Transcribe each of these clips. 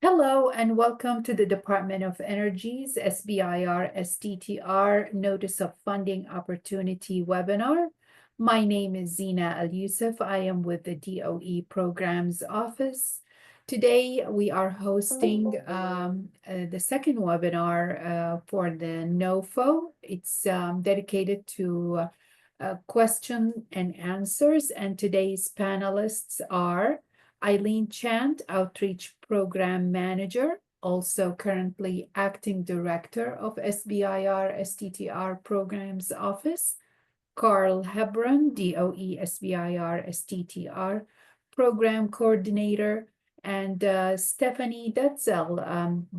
Hello and welcome to the Department of Energy's SBIR STTR Notice of Funding Opportunity webinar. My name is Zina Al-Yusuf. I am with the DOE Programs Office. Today we are hosting the second webinar for the NOFO. It's dedicated to question and answers, and today's panelists are Eileen Chant, Outreach Program Manager, also currently Acting Director of SBIR STTR Programs Office, Carl Hebron, DOE SBIR STTR Program Coordinator, and Stephanie Detzel,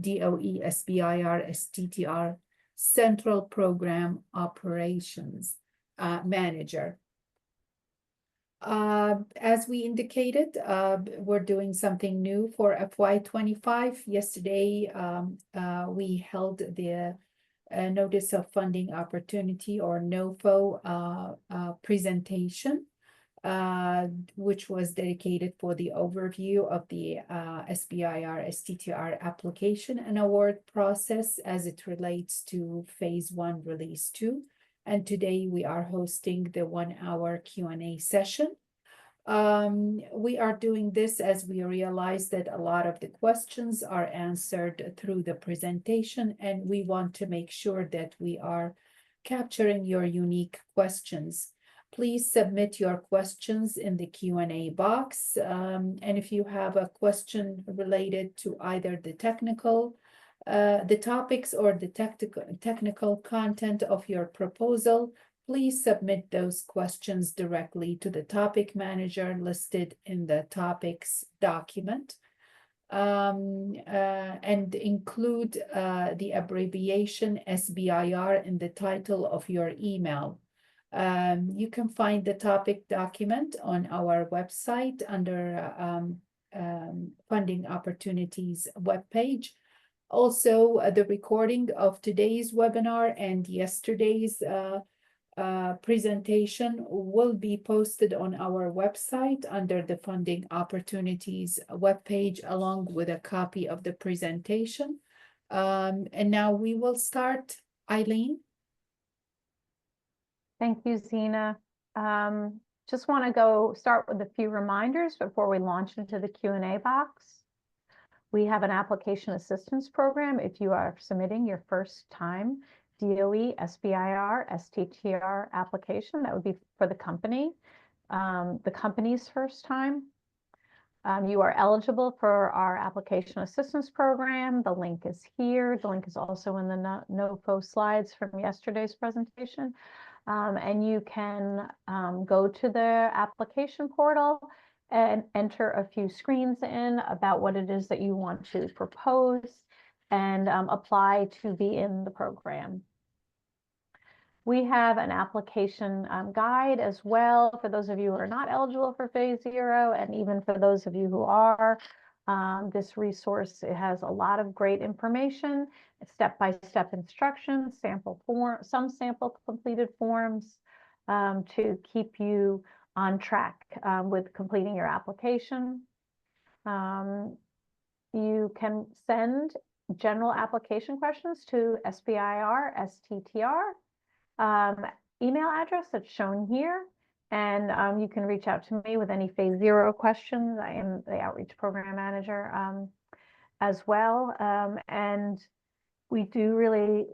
DOE SBIR STTR Central Program Operations Manager. As we indicated, we're doing something new for FY25. Yesterday, we held the Notice of Funding Opportunity, or NOFO, presentation, which was dedicated for the overview of the SBIR STTR application and award process as it relates to Phase 1 Release 2. And today we are hosting the 1-hour Q&A session. We are doing this as we realize that a lot of the questions are answered through the presentation, and we want to make sure that we are capturing your unique questions. Please submit your questions in the Q&A box. And if you have a question related to either the topics or the technical content of your proposal, please submit those questions directly to the topic manager listed in the topics document, and include the abbreviation SBIR in the title of your email. You can find the topic document on our website under Funding Opportunities webpage. Also, the recording of today's webinar and yesterday's presentation will be posted on our website under the Funding Opportunities webpage, along with a copy of the presentation. And now we will start. Eileen? Thank you, Zina. Just want to start with a few reminders before we launch into the Q&A box. We have an application assistance program if you are submitting your first time DOE SBIR STTR application. That would be for the company's first time. You are eligible for our application assistance program. The link is here. The link is also in the NOFO slides from yesterday's presentation. And you can go to the application portal and enter a few screens in about what it is that you want to propose and apply to be in the program. We have an application guide as well for those of you who are not eligible for Phase 0, and even for those of you who are. This resource, it has a lot of great information, step-by-step instructions, some sample completed forms to keep you on track with completing your application. You can send general application questions to SBIR STTR email address that's shown here, and you can reach out to me with any Phase 0 questions. I am the Outreach Program Manager as well, and we do really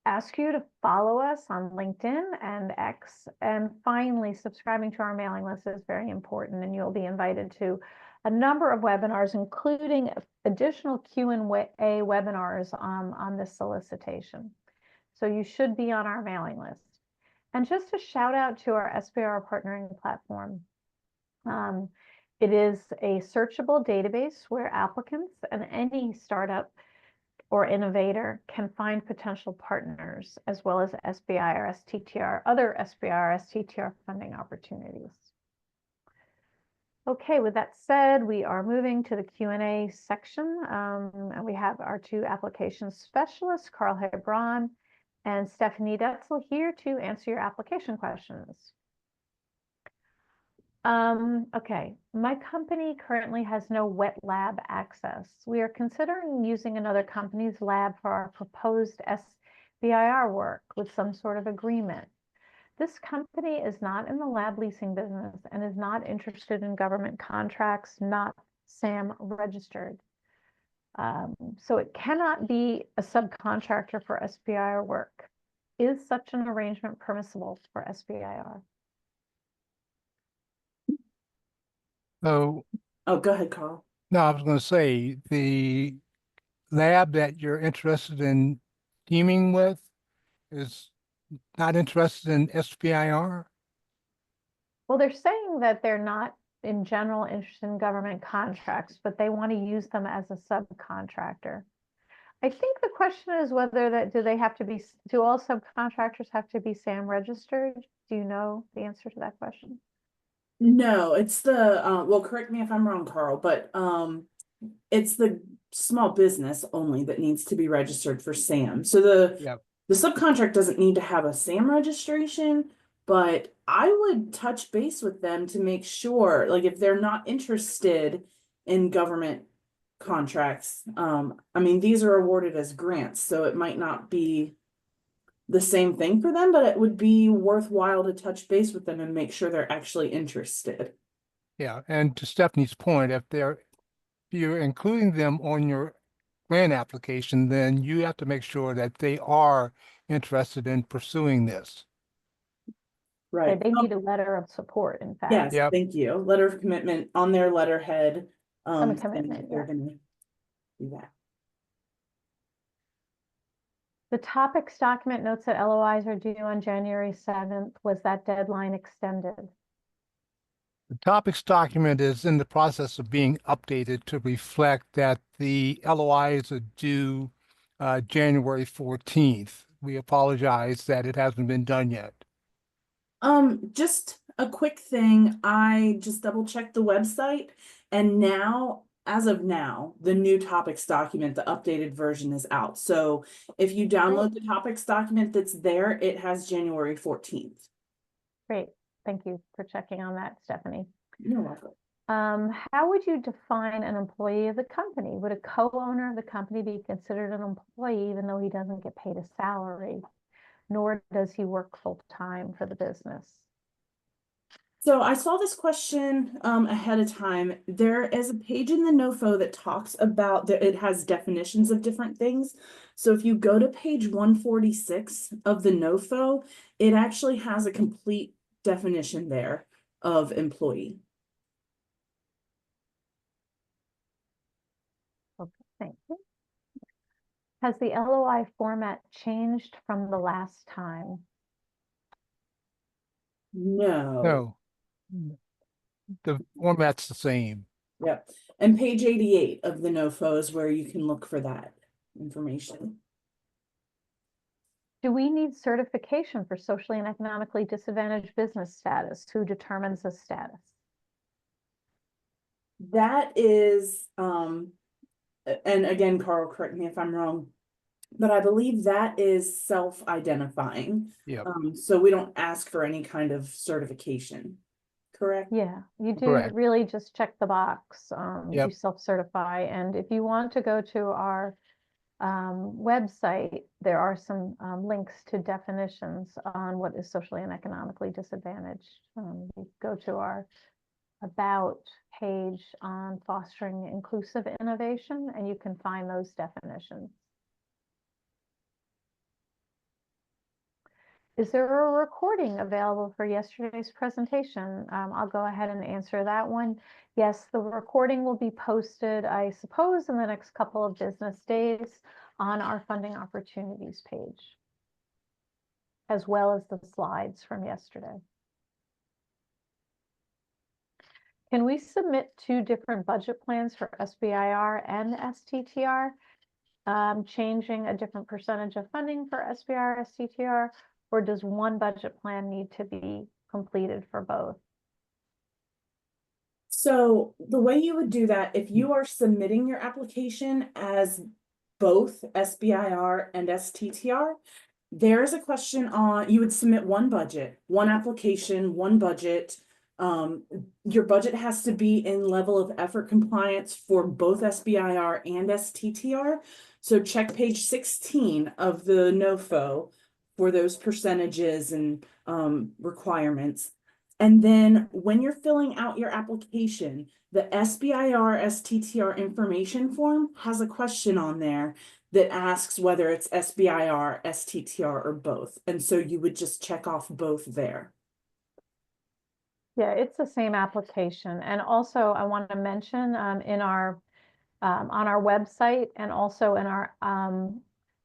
ask you to follow us on LinkedIn and X, and finally, subscribing to our mailing list is very important, and you'll be invited to a number of webinars, including additional Q&A webinars on this solicitation. So you should be on our mailing list. And just a shout out to our SBIR partnering platform. It is a searchable database where applicants and any startup or innovator can find potential partners, as well as SBIR STTR, other SBIR STTR funding opportunities. Okay, with that said, we are moving to the Q&A section, and we have our two application specialists, Carl Hebron and Stephanie Detzel, here to answer your application questions. Okay, my company currently has no wet lab access. We are considering using another company's lab for our proposed SBIR work with some sort of agreement. This company is not in the lab leasing business and is not interested in government contracts, not SAM registered. So it cannot be a subcontractor for SBIR work. Is such an arrangement permissible for SBIR? So, Oh, go ahead, Carl. no, I was going to say the lab that you're interested in teaming with is not interested in SBIR. Well, they're saying that they're not in general interested in government contracts, but they want to use them as a subcontractor. I think the question is whether that do all subcontractors have to be SAM registered? Do you know the answer to that question? No, it's the well, correct me if I'm wrong, Carl, but it's the small business only that needs to be registered for SAM. So Yep. the subcontract doesn't need to have a SAM registration, but I would touch base with them to make sure, like if they're not interested in government contracts, I mean, these are awarded as grants, so it might not be the same thing for them, but it would be worthwhile to touch base with them and make sure they're actually interested. Yeah, and to Stephanie's point, if you're including them on your grant application, then you have to make sure that they are interested in pursuing this. Right. They need a letter of support, in fact. Yes, Yep. thank you. Letter of commitment on their letterhead. Some saying commitment, that they're yeah. gonna do that. The topics document notes that LOIs are due on January 7th. Was that deadline extended? The topics document is in the process of being updated to reflect that the LOIs are due January 14th. We apologize that it hasn't been done yet. Just a quick thing. I just double checked the website, and now, as of now, the new topics document, the updated version is out. So if you download the topics document that's there, it has January 14th. Great. Thank you for checking on that, Stephanie. You're welcome. How would you define an employee of the company? Would a co-owner of the company be considered an employee even though he doesn't get paid a salary, nor does he work full-time for the business? So I saw this question ahead of time. There is a page in the NOFO that talks about that it has definitions of different things. So if you go to page 146 of the NOFO, it actually has a complete definition there of employee. Okay, thank you. Has the LOI format changed from the last time? No. No, the format's the same. Yep. And page 88 of the NOFO is where you can look for that information. Do we need certification for socially and economically disadvantaged business status? Who determines the status? That is, and again, Carl, correct me if I'm wrong, but I believe that is self-identifying. Yep. So we don't ask for any kind of certification, correct? Yeah, you do Correct. really just check the box. Yep. You self-certify. And if you want to go to our website, there are some links to definitions on what is socially and economically disadvantaged. You go to our About page on fostering inclusive innovation, and you can find those definitions. Is there a recording available for yesterday's presentation? I'll go ahead and answer that one. Yes, the recording will be posted, I suppose, in the next couple of business days on our funding opportunities page, as well as the slides from yesterday. Can we submit 2 different budget plans for SBIR and STTR, changing a different percentage of funding for SBIR, STTR, or does one budget plan need to be completed for both? So the way you would do that, if you are submitting your application as both SBIR and STTR, there is a question on, you would submit one budget, one application, one budget, Your budget has to be in level of effort compliance for both SBIR and STTR. So check page 16 of the NOFO for those percentages and requirements. And then when you're filling out your application, the SBIR STTR information form has a question on there that asks whether it's SBIR, STTR, or both. And so you would just check off both there. Yeah, it's the same application. And also I want to mention in our on our website and also in our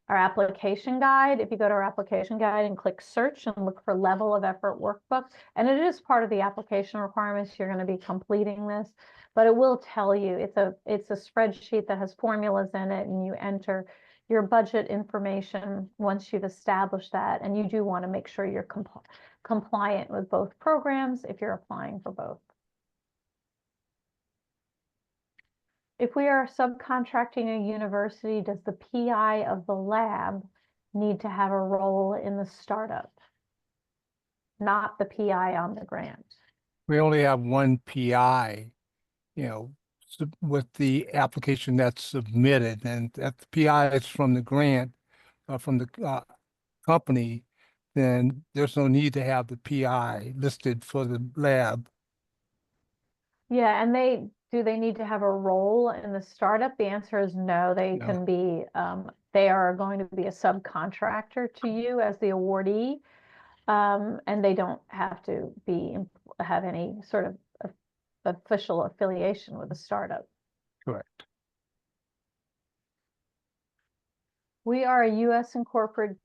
application guide, if you go to our application guide and click search and look for level of effort workbook, and it is part of the application requirements, you're going to be completing this, but it will tell you it's a spreadsheet that has formulas in it, and you enter your budget information once you've established that, and you do want to make sure you're compliant with both programs if you're applying for both. If we are subcontracting a university, does the PI of the lab need to have a role in the startup? Not the PI on the grant. We only have one PI, you know, with the application that's submitted, and if the PI is from the grant, from the company, then there's no need to have the PI listed for the lab. Yeah, and do they need to have a role in the startup? The answer is no. They No. can be, they are going to be a subcontractor to you as the awardee, and they don't have to have any sort of official affiliation with the startup. Correct. We are a U.S. incorporated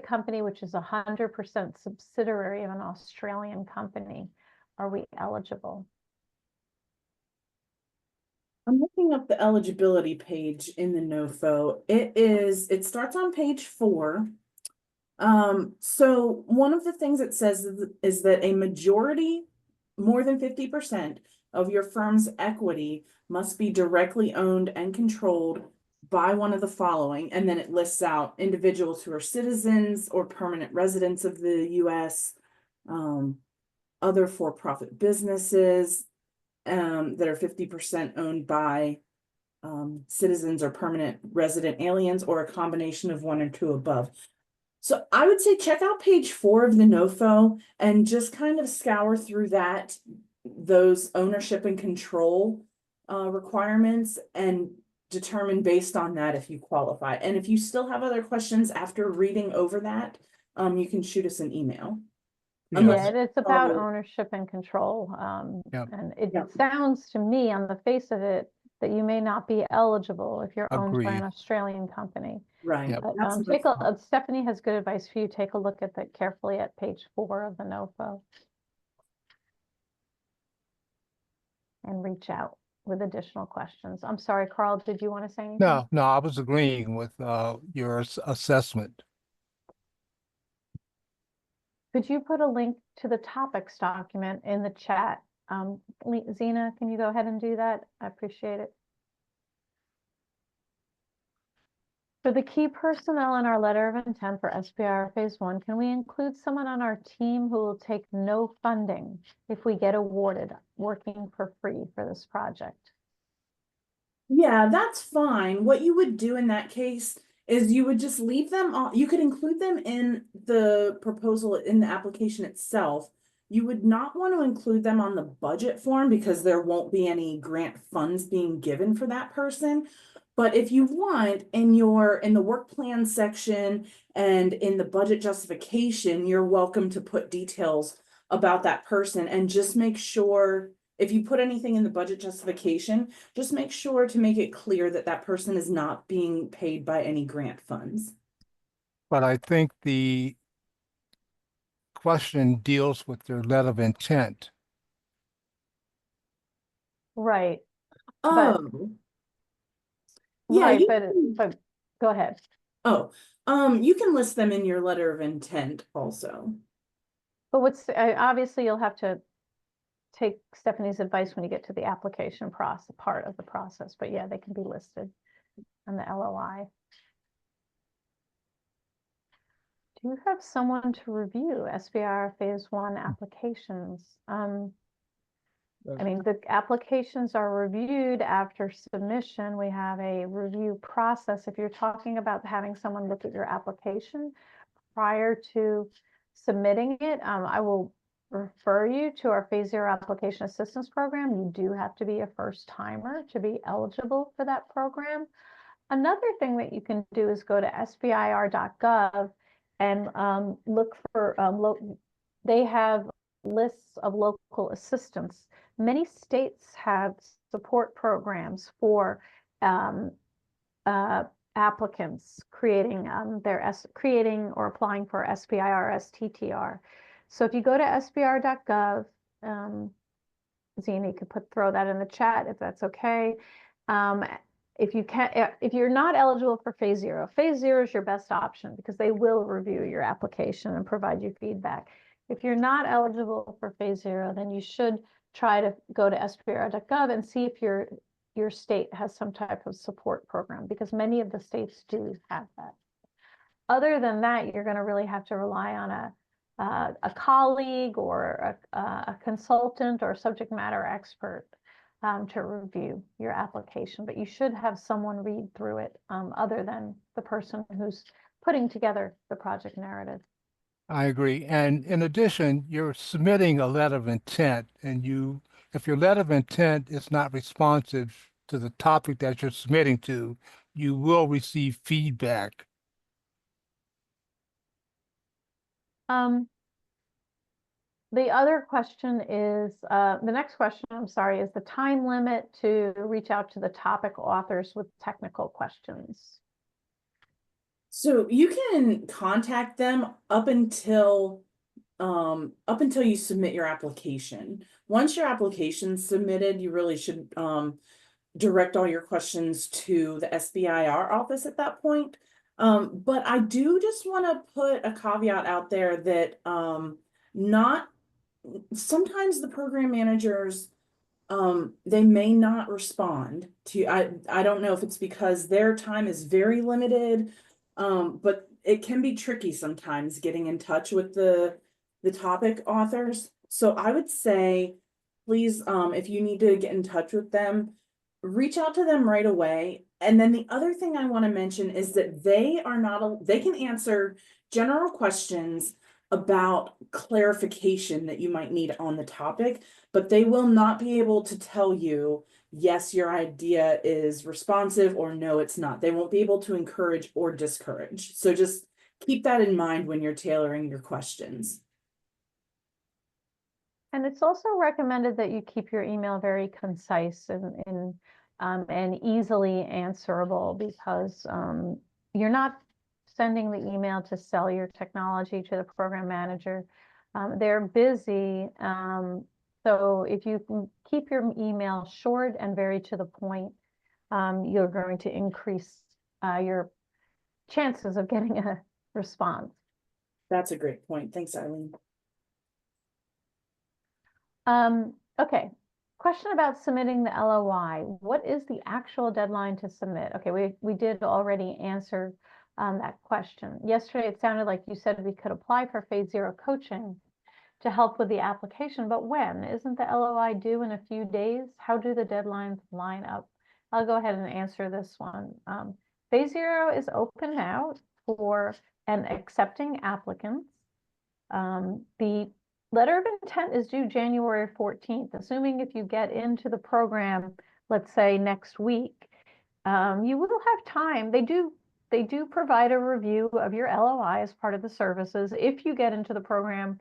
company, which is 100% subsidiary of an Australian company. Are we eligible? I'm looking up the eligibility page in the NOFO. It starts on page 4. So one of the things it says is that a majority, more than 50% of your firm's equity must be directly owned and controlled by one of the following. And then it lists out individuals who are citizens or permanent residents of the US, other for-profit businesses, that are 50% owned by citizens or permanent resident aliens, or a combination of one or two above. So I would say check out page 4 of the NOFO and just kind of scour through those ownership and control requirements, and determine based on that if you qualify. And if you still have other questions after reading over that, you can shoot us an email. Yeah, it's about ownership and control. Yep. And it sounds to me on the face of it that you may not be eligible if you're owned by an Agreed. Australian company. Right. Yep. But Stephanie has good advice for you. Take a look at that carefully at page 4 of the NOFO. And reach out with additional questions. I'm sorry, Carl, did you want to say anything? No, I was agreeing with your assessment. Could you put a link to the topics document in the chat? Zena, can you go ahead and do that? I appreciate it. For the key personnel in our letter of intent for SBIR Phase 1, can we include someone on our team who will take no funding if we get awarded working for free for this project? Yeah, that's fine. What you would do in that case is you would just leave them on. You could include them in the proposal in the application itself. You would not want to include them on the budget form because there won't be any grant funds being given for that person. But if you want, in the work plan section and in the budget justification, you're welcome to put details about that person, and just make sure, if you put anything in the budget justification, just make sure to make it clear that that person is not being paid by any grant funds. But I think the question deals with their letter of intent. Right. Oh. Yeah, right, but go ahead. Oh, you can list them in your letter of intent also. But obviously you'll have to take Stephanie's advice when you get to the application process, part of the process, but yeah, they can be listed on the LOI. Do you have someone to review SBIR Phase 1 applications? I mean, the applications are reviewed after submission. We have a review process. If you're talking about having someone look at your application prior to submitting it, I will refer you to our Phase 0 Application Assistance Program. You do have to be a first timer to be eligible for that program. Another thing that you can do is go to sbir.gov and look for, they have lists of local assistance. Many states have support programs for applicants creating creating or applying for SBIR, STTR. So if you go to sbir.gov, Zena, you could throw that in the chat if that's okay. If you can't, if you're not eligible for Phase 0, Phase 0 is your best option because they will review your application and provide you feedback. If you're not eligible for Phase 0, then you should try to go to sbir.gov and see if your state has some type of support program, because many of the states do have that. Other than that, you're going to really have to rely on a colleague or a consultant or subject matter expert to review your application, but you should have someone read through it other than the person who's putting together the project narrative. I agree. And in addition, you're submitting a letter of intent, and if your letter of intent is not responsive to the topic that you're submitting to, you will receive feedback. The other question is, the next question, I'm sorry, is the time limit to reach out to the topic authors with technical questions. So you can contact them up until you submit your application. Once your application's submitted, you really should direct all your questions to the SBIR office at that point. But I do just want to put a caveat out there that sometimes the program managers, they may not respond to, I don't know if it's because their time is very limited, but it can be tricky sometimes getting in touch with the topic authors. So I would say, please, if you need to get in touch with them, reach out to them right away. And then the other thing I want to mention is that they can answer general questions about clarification that you might need on the topic, but they will not be able to tell you, yes, your idea is responsive, or no, it's not. They won't be able to encourage or discourage. So just keep that in mind when you're tailoring your questions. And it's also recommended that you keep your email very concise and easily answerable, because you're not sending the email to sell your technology to the program manager. They're busy. So if you can keep your email short and very to the point, you're going to increase your chances of getting a response. That's a great point. Thanks, Eileen. Okay. Question about submitting the LOI. What is the actual deadline to submit? Okay, we did already answer that question. Yesterday, it sounded like you said we could apply for Phase 0 coaching to help with the application, but when? Isn't the LOI due in a few days? How do the deadlines line up? I'll go ahead and answer this one. Phase 0 is open now for and accepting applicants. The letter of intent is due January 14th, assuming if you get into the program, let's say next week, you will have time. They do provide a review of your LOI as part of the services if you get into the program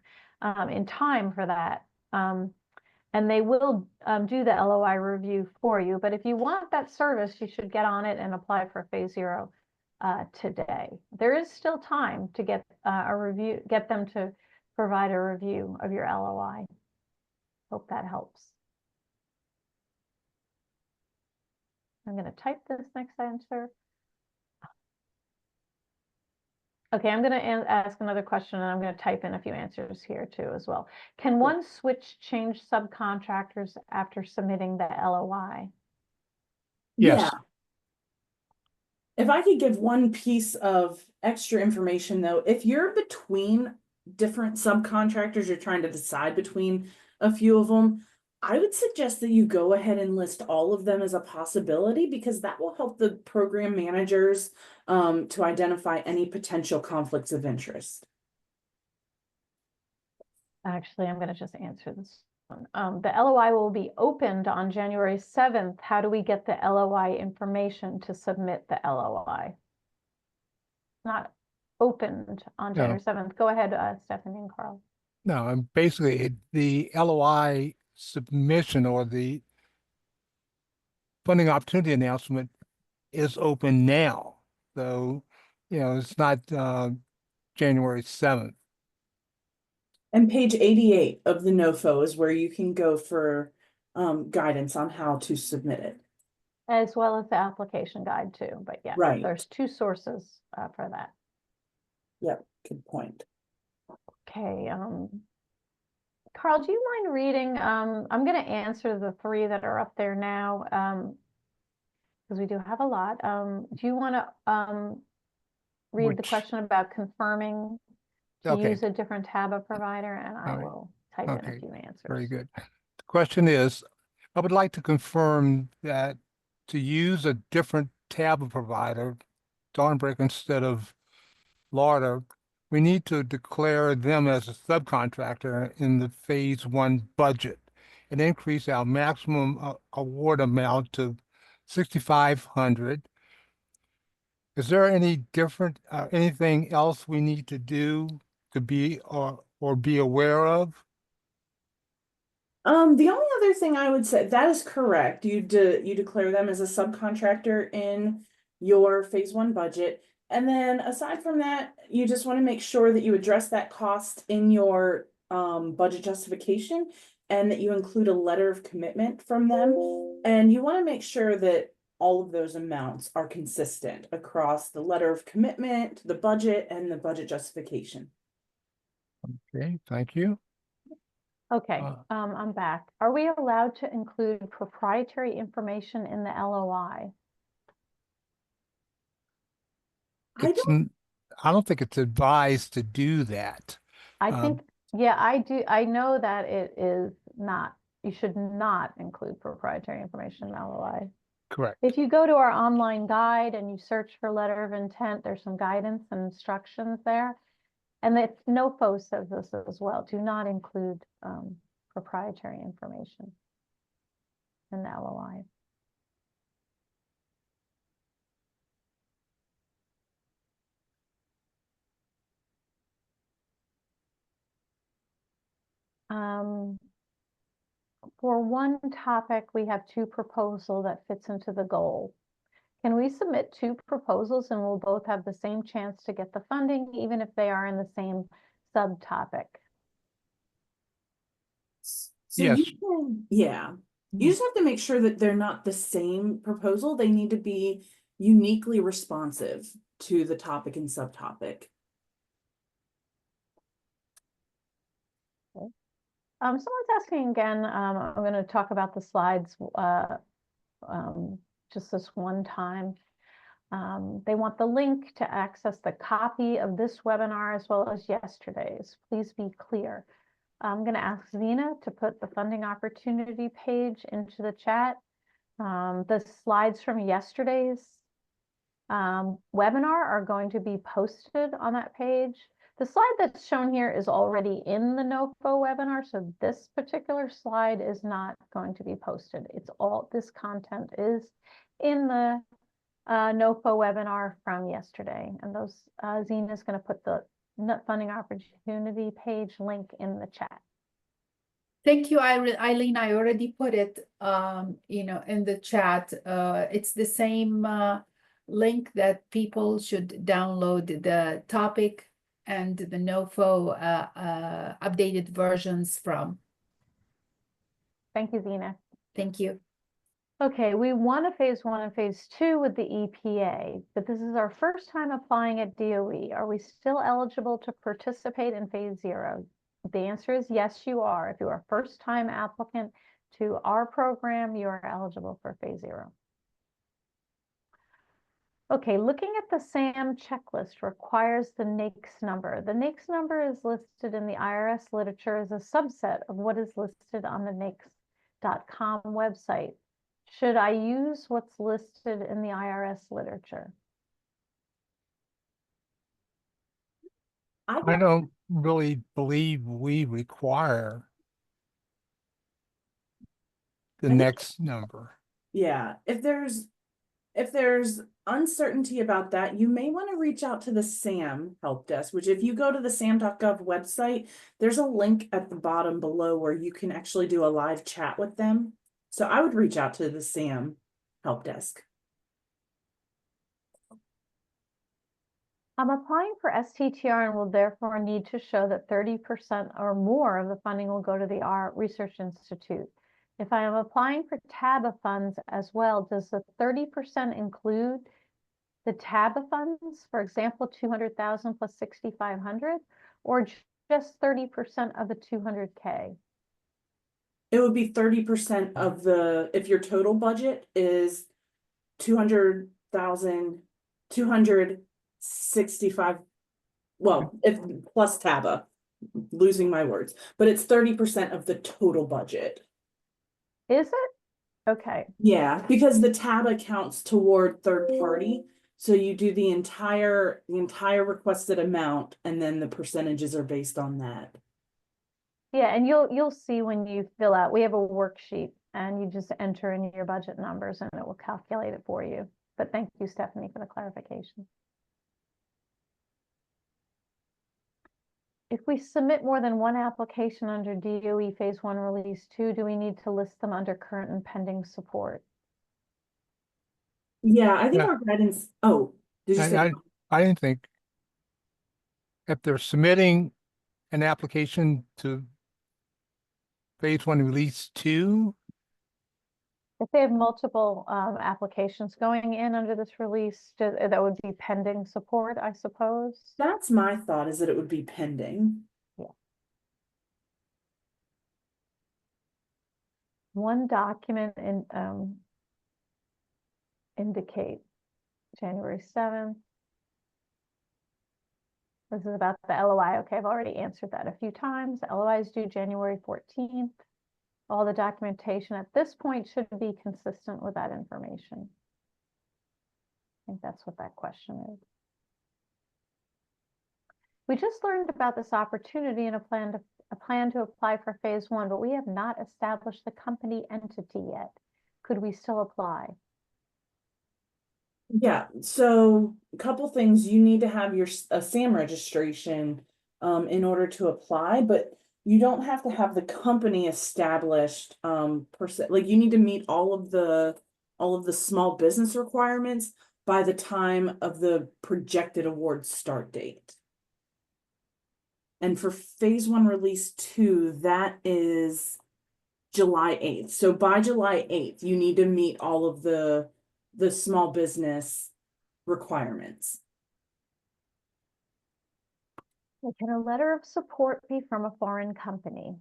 in time for that. And they will do the LOI review for you. But if you want that service, you should get on it and apply for Phase 0 today. There is still time to get a review, get them to provide a review of your LOI. Hope that helps. I'm going to type this next answer. Okay, I'm going to ask another question, and I'm going to type in a few answers here too as well. Can one change subcontractors after submitting the LOI? Yes. If I could give one piece of extra information though, if you're between different subcontractors, you're trying to decide between a few of them, I would suggest that you go ahead and list all of them as a possibility because that will help the program managers to identify any potential conflicts of interest. Actually, I'm going to just answer this one. The LOI will be opened on January 7th. How do we get the LOI information to submit the LOI? Not opened on No. January 7th. Go ahead, Stephanie and Carl. No, and basically the LOI submission or the funding opportunity announcement is open now. So, it's not January 7th. And page 88 of the NOFO is where you can go for guidance on how to submit it. As well as the application guide too, but yeah, Right. there's two sources for that. Yep, good point. Okay, Carl, do you mind reading? I'm going to answer the three that are up there now, because we do have a lot. Do you want to read the Which- question about confirming to Okay. use a different TABA provider, and I All right. will type in a Okay. few answers. Very good. The question is, I would like to confirm that to use a different tab provider, Dawnbreak instead of Lauder, we need to declare them as a subcontractor in the phase 1 budget and increase our maximum award amount to $6,500. Is there any different, anything else we need to do to be or be aware of? The only other thing I would say, that is correct. You declare them as a subcontractor in your phase 1 budget. And then aside from that, you just want to make sure that you address that cost in your budget justification and that you include a letter of commitment from them. And you want to make sure that all of those amounts are consistent across the letter of commitment, the budget, and the budget justification. Okay, thank you. Okay, I'm back. Are we allowed to include proprietary information in the LOI? I don't think it's advised to do that. I think, yeah, I do. I know that it is not, you should not include proprietary information in LOI. Correct. If you go to our online guide and you search for letter of intent, there's some guidance and instructions there. And the NOFO says this as well. Do not include proprietary information in the LOI. For one topic, we have two proposals that fits into the goal. Can we submit two proposals and we'll both have the same chance to get the funding, even if they are in the same subtopic? So Yes. you just have to make sure that they're not the same proposal. They need to be uniquely responsive to the topic and subtopic. Someone's asking again, I'm going to talk about the slides just this one time. They want the link to access the copy of this webinar as well as yesterday's. Please be clear. I'm going to ask Zena to put the funding opportunity page into the chat. The slides from yesterday's webinar are going to be posted on that page. The slide that's shown here is already in the NOFO webinar, so this particular slide is not going to be posted. It's all, this content is in the NOFO webinar from yesterday. And those, Zena is going to put the funding opportunity page link in the chat. Thank you, Eileen. I already put it, in the chat. It's the same link that people should download the topic and the NOFO updated versions from. Thank you, Zena. Thank you. Okay, we won a phase 1 and phase 2 with the EPA, but this is our first time applying at DOE. Are we still eligible to participate in phase 0? The answer is yes, you are. If you are a first-time applicant to our program, you are eligible for phase 0. Okay, looking at the SAM checklist requires the NAICS number. The NAICS number is listed in the IRS literature as a subset of what is listed on the NAICS.com website. Should I use what's listed in the IRS literature? I don't really believe we require the I think- next number. Yeah, if there's uncertainty about that, you may want to reach out to the SAM help desk, which if you go to the sam.gov website, there's a link at the bottom below where you can actually do a live chat with them. So I would reach out to the SAM help desk. I'm applying for STTR and will therefore need to show that 30% or more of the funding will go to the R Research Institute. If I am applying for TABA funds as well, does the 30% include the TABA funds, for example, 200,000 plus 6,500, or just 30% of the 200K? It would be 30% of the, if your total budget is 200,000, 265, well, if plus TABA, losing my words, but it's 30% of the total budget. Is it? Okay. Yeah, because the TABA counts toward third party. So you do the entire requested amount, and then the percentages are based on that. Yeah, and you'll see when you fill out, we have a worksheet and you just enter in your budget numbers and it will calculate it for you. But thank you, Stephanie, for the clarification. If we submit more than one application under DOE Phase 1 Release 2, do we need to list them under current and pending support? Yeah, I think Yeah. our guidance, oh, did you say? I didn't think if they're submitting an application to Phase 1 Release 2, If they have multiple applications going in under this release, that would be pending support, I suppose. That's my thought, is that it would be pending. One document in indicate January 7th. This is about the LOI. Okay, I've already answered that a few times. The LOI is due January 14th. All the documentation at this point should be consistent with that information. I think that's what that question is. We just learned about this opportunity and a plan to apply for Phase 1, but we have not established the company entity yet. Could we still apply? Yeah, so a couple things, you need to have your SAM registration in order to apply, but you don't have to have the company established like you need to meet all of the small business requirements by the time of the projected award start date. And for Phase 1 Release 2, that is July 8th. So by July 8th, you need to meet all of the small business requirements. Can a letter of support be from a foreign company?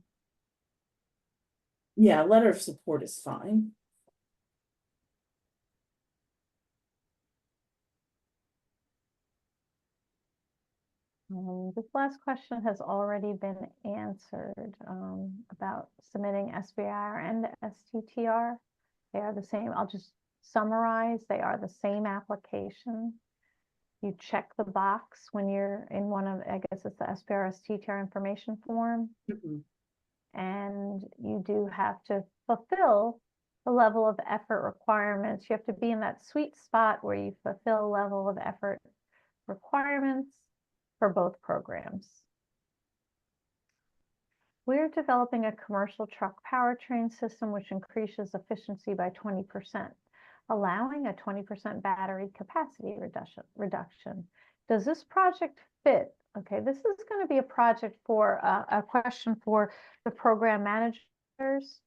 Yeah, letter of support is fine. This last question has already been answered about submitting SBIR and STTR. They are the same. I'll just summarize. They are the same application. You check the box when you're in one of, I guess it's the SBIR STTR information form. And you do have to fulfill the level of effort requirements. You have to be in that sweet spot where you fulfill level of effort requirements for both programs. We're developing a commercial truck powertrain system which increases efficiency by 20%, allowing a 20% battery capacity reduction. Does this project fit? Okay, this is going to be a project for a question for the program managers.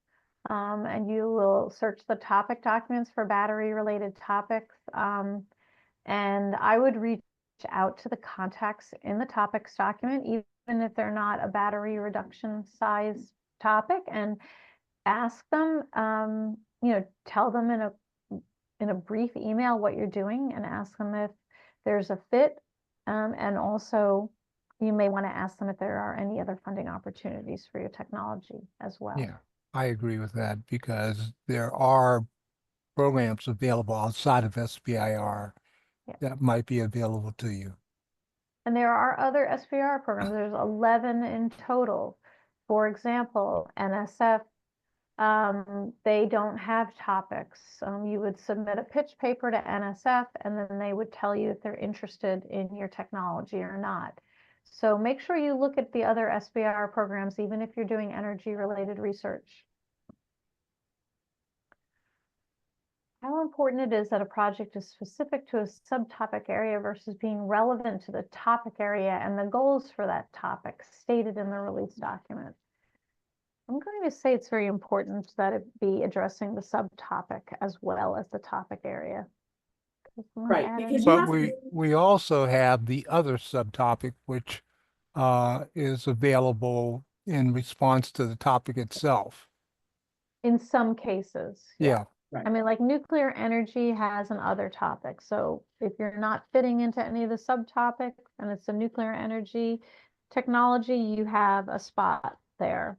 And you will search the topic documents for battery related topics. And I would reach out to the contacts in the topics document, even if they're not a battery reduction size topic, and ask them, you know, tell them in a brief email what you're doing and ask them if there's a fit. And also you may want to ask them if there are any other funding opportunities for your technology as well. Yeah, I agree with that because there are programs available outside of SBIR Yeah. that might be available to you. And there are other SBIR programs. There's 11 in total. For example, NSF, they don't have topics. You would submit a pitch paper to NSF, and then they would tell you if they're interested in your technology or not. So make sure you look at the other SBIR programs, even if you're doing energy-related research. How important it is that a project is specific to a subtopic area versus being relevant to the topic area and the goals for that topic stated in the release document. I'm going to say it's very important that it be addressing the subtopic as well as the topic area. Right, because you But have we also have the other subtopic, which is available in response to the topic itself. in some cases, Yeah. Right. I mean, like nuclear energy has an other topic. So if you're not fitting into any of the subtopics and it's a nuclear energy technology, you have a spot there.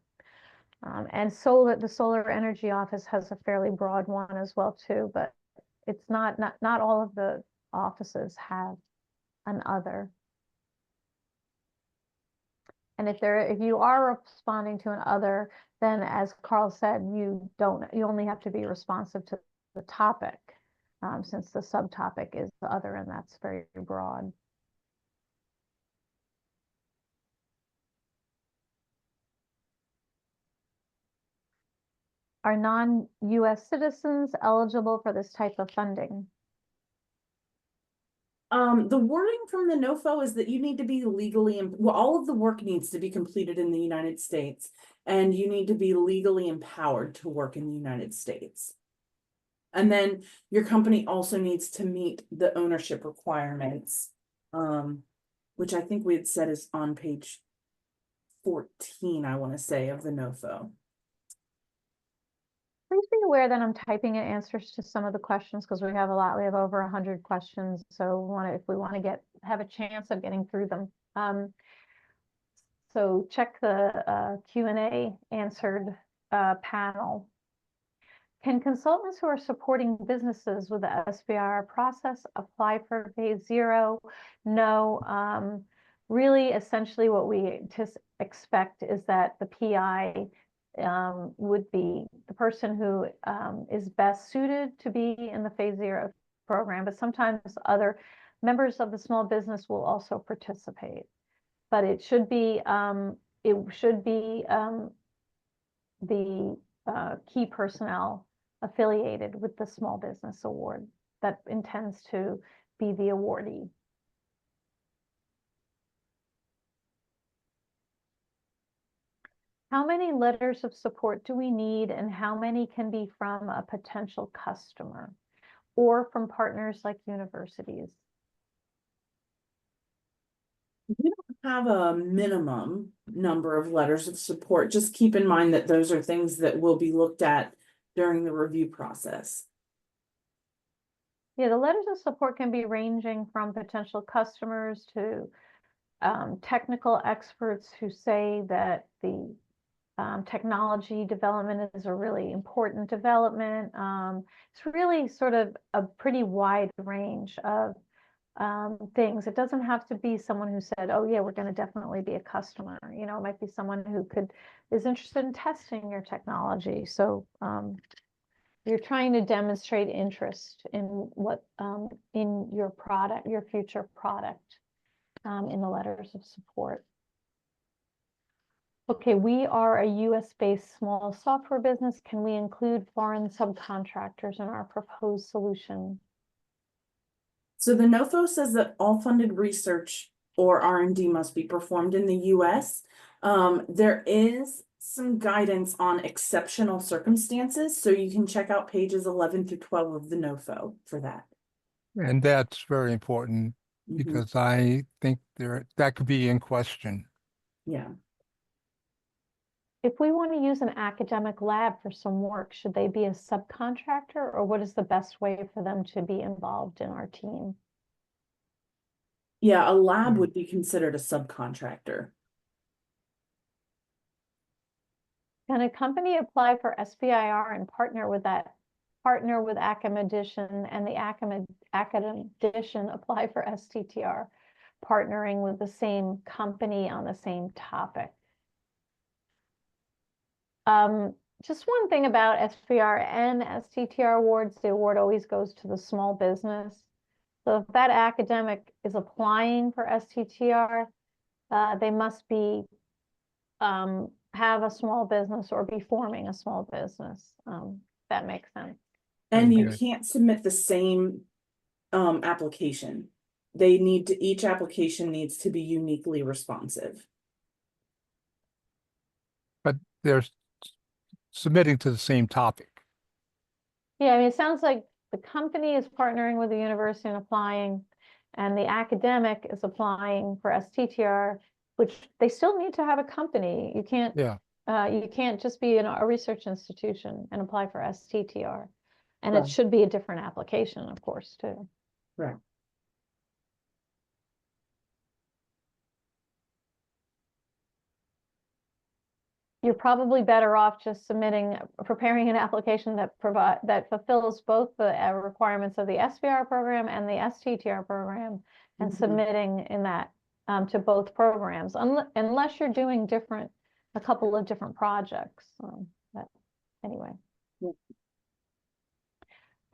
And the solar energy office has a fairly broad one as well too, but it's not all of the offices have an other. And if you are responding to an other, then as Carl said, you only have to be responsive to the topic, since the subtopic is the other, and that's very broad. Are non-US citizens eligible for this type of funding? The wording from the NOFO is that you need to be legally, well, all of the work needs to be completed in the United States, and you need to be legally empowered to work in the United States. And then your company also needs to meet the ownership requirements, which I think we had said is on page 14, I want to say, of the NOFO. Please be aware that I'm typing in answers to some of the questions because we have over 100 questions. So if we want to have a chance of getting through them. So check the Q&A answered panel. Can consultants who are supporting businesses with the SBIR process apply for phase 0? No. Really, essentially what we expect is that the PI would be the person who is best suited to be in the phase 0 program, but sometimes other members of the small business will also participate. But it should be the key personnel affiliated with the small business award that intends to be the awardee. How many letters of support do we need, and how many can be from a potential customer or from partners like universities? We don't have a minimum number of letters of support. Just keep in mind that those are things that will be looked at during the review process. Yeah, the letters of support can be ranging from potential customers to technical experts who say that the technology development is a really important development. It's really sort of a pretty wide range of things. It doesn't have to be someone who said, oh yeah, we're going to definitely be a customer. You know, it might be someone who is interested in testing your technology. So you're trying to demonstrate interest in what in your product, your future product, in the letters of support. Okay, we are a US-based small software business. Can we include foreign subcontractors in our proposed solution? So the NOFO says that all funded research or R&D must be performed in the US. There is some guidance on exceptional circumstances, so you can check out pages 11 through 12 of the NOFO for that. And that's very important because I think that could be in question. Yeah. If we want to use an academic lab for some work, should they be a subcontractor, or what is the best way for them to be involved in our team? Yeah, a lab would be considered a subcontractor. Can a company apply for SBIR and partner with Academician, and the Academician apply for STTR, partnering with the same company on the same topic? Just one thing about SBIR and STTR awards, the award always goes to the small business. So if that academic is applying for STTR, they must be have a small business or be forming a small business. That makes sense. And Very you good. can't submit the same application. Each application needs to be uniquely responsive. But they're submitting to the same topic. Yeah, I mean, it sounds like the company is partnering with the university and applying, and the academic is applying for STTR, which they still need to have a company. You can't, Yeah. you can't just be a research institution and apply for STTR. And Right. it should be a different application, of course, too. Right. You're probably better off just preparing an application that fulfills both the requirements of the SBIR program and the STTR program, and Mhm. submitting in that to both programs, unless you're doing a couple of different projects. But anyway. Yeah.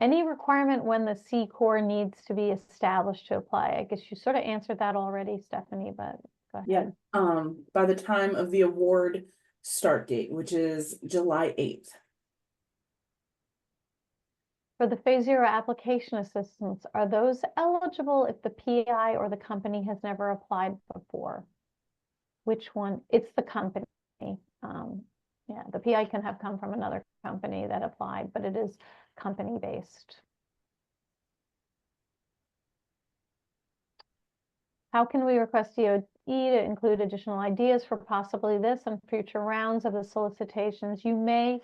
Any requirement when the C Corps needs to be established to apply? I guess you sort of answered that already, Stephanie, but go ahead. Yeah, by the time of the award start date, which is July 8th. For the Phase 0 application assistance, are those eligible if the PI or the company has never applied before? Which one? It's the company. Yeah, the PI can have come from another company that applied, but it is company-based. How can we request DOE to include additional ideas for possibly this and future rounds of the solicitations? You may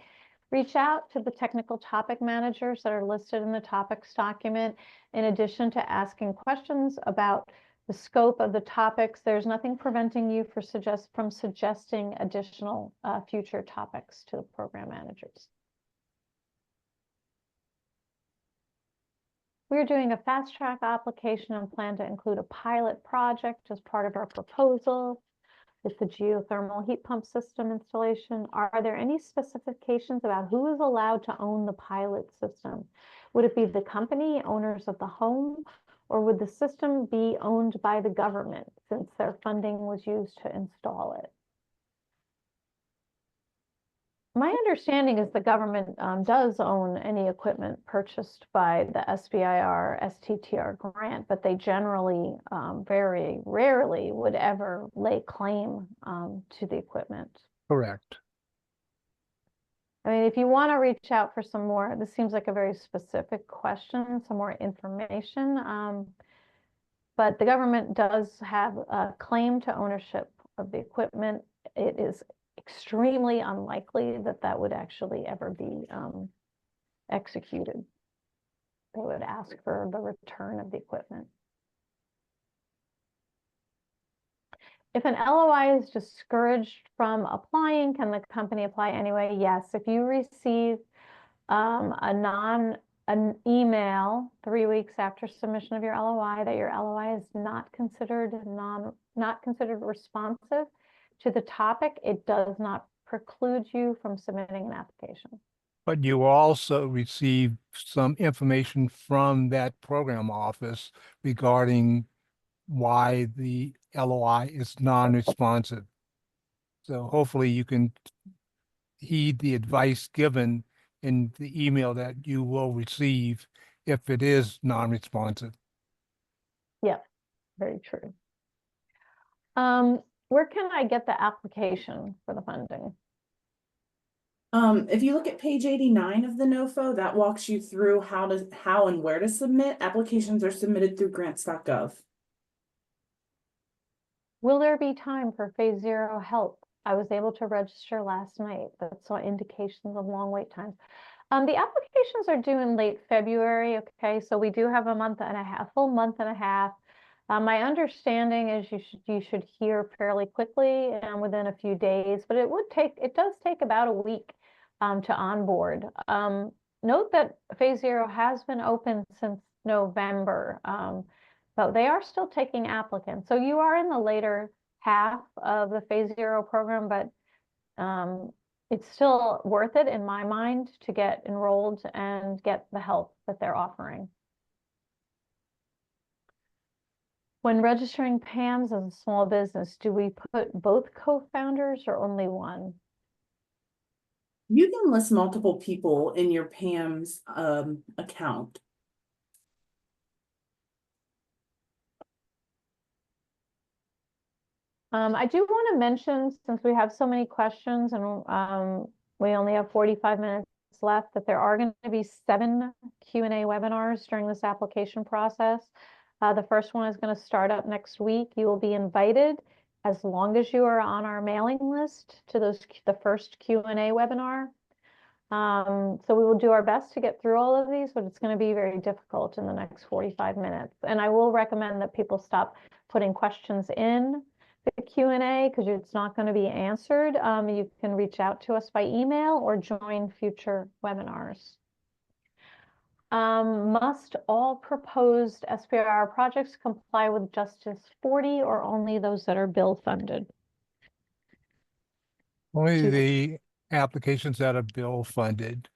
reach out to the technical topic managers that are listed in the topics document. In addition to asking questions about the scope of the topics, there's nothing preventing you from suggesting additional future topics to the program managers. We're doing a fast track application and plan to include a pilot project as part of our proposal. With the geothermal heat pump system installation, are there any specifications about who is allowed to own the pilot system? Would it be the company, owners of the home, or would the system be owned by the government since their funding was used to install it? My understanding is the government does own any equipment purchased by the SBIR STTR grant, but they generally very rarely would ever lay claim to the equipment. Correct. I mean, if you want to reach out for some more, this seems like a very specific question, some more information. But the government does have a claim to ownership of the equipment. It is extremely unlikely that that would actually ever be executed. They would ask for the return of the equipment. If an LOI is discouraged from applying, can the company apply anyway? Yes, if you receive an email 3 weeks after submission of your LOI that your LOI is not considered responsive to the topic, it does not preclude you from submitting an application. But you will also receive some information from that program office regarding why the LOI is non-responsive. So hopefully you can heed the advice given in the email that you will receive if it is non-responsive. Yeah, very true. Where can I get the application for the funding? If you look at page 89 of the NOFO, that walks you through how and where to submit. Applications are submitted through grants.gov. Will there be time for Phase 0 help I was able to register last night, but saw indications of long wait times. The applications are due in late February, okay, so we do have a month and a half, full month and a half. My understanding is you should hear fairly quickly and within a few days, but it does take about a week to onboard. Note that Phase 0 has been open since November, but they are still taking applicants. So you are in the later half of the Phase 0 program, but it's still worth it in my mind to get enrolled and get the help that they're offering. When registering PAMs as a small business, do we put both co-founders or only one? You can list multiple people in your PAM's account. I do want to mention, since we have so many questions and we only have 45 minutes left, that there are going to be 7 Q&A webinars during this application process. The first one is going to start up next week. You will be invited as long as you are on our mailing list to the first Q&A webinar. So we will do our best to get through all of these, but it's going to be very difficult in the next 45 minutes. And I will recommend that people stop putting questions in the Q&A because it's not going to be answered. You can reach out to us by email or join future webinars. Must all proposed SBIR projects comply with Justice 40 or only those that are bill funded? Only the applications that are bill funded.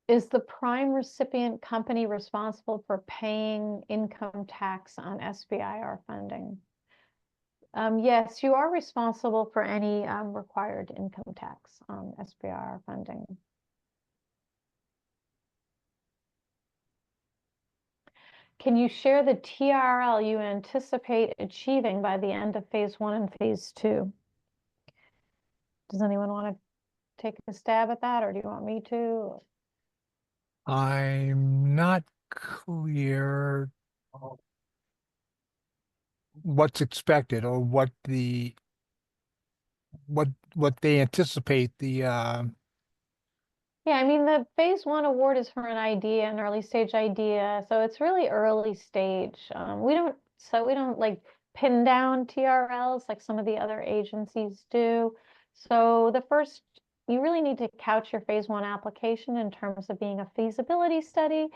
Is the prime recipient company responsible for paying income tax on SBIR funding? Yes, you are responsible for any required income tax on SBIR funding. Can you share the TRL you anticipate achieving by the end of Phase 1 and Phase 2? Does anyone want to take a stab at that, or do you want me to? I'm not clear what's expected or what they anticipate the Yeah, I mean, the Phase 1 award is for an idea, an early stage idea, so it's really early stage. We don't like pin down TRLs like some of the other agencies do. So you really need to couch your Phase 1 application in terms of being a feasibility study,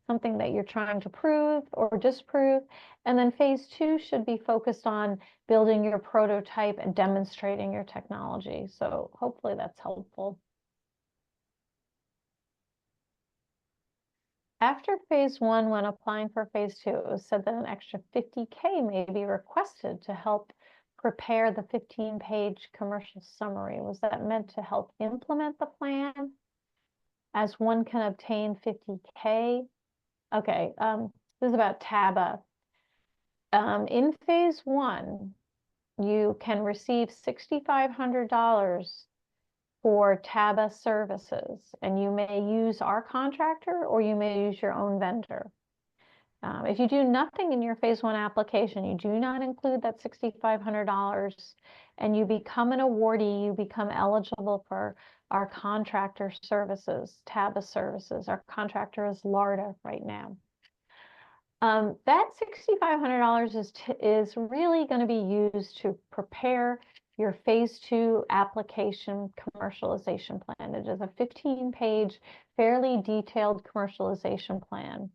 something that you're trying to prove or disprove. And then Phase 2 should be focused on building your prototype and demonstrating your technology. So hopefully that's helpful. After Phase 1, when applying for Phase 2, it was said that an extra $50K may be requested to help prepare the 15-page commercial summary. Was that meant to help implement the plan? As one can obtain $50K? Okay, this is about TABA. In Phase 1, you can receive $6,500 for TABA services, and you may use our contractor or you may use your own vendor. If you do nothing in your Phase 1 application, you do not include that $6,500, and you become an awardee, you become eligible for our contractor services, TABA services. Our contractor is LARDA right now. That $6,500 is really going to be used to prepare your Phase 2 application commercialization plan. It is a 15-page, fairly detailed commercialization plan.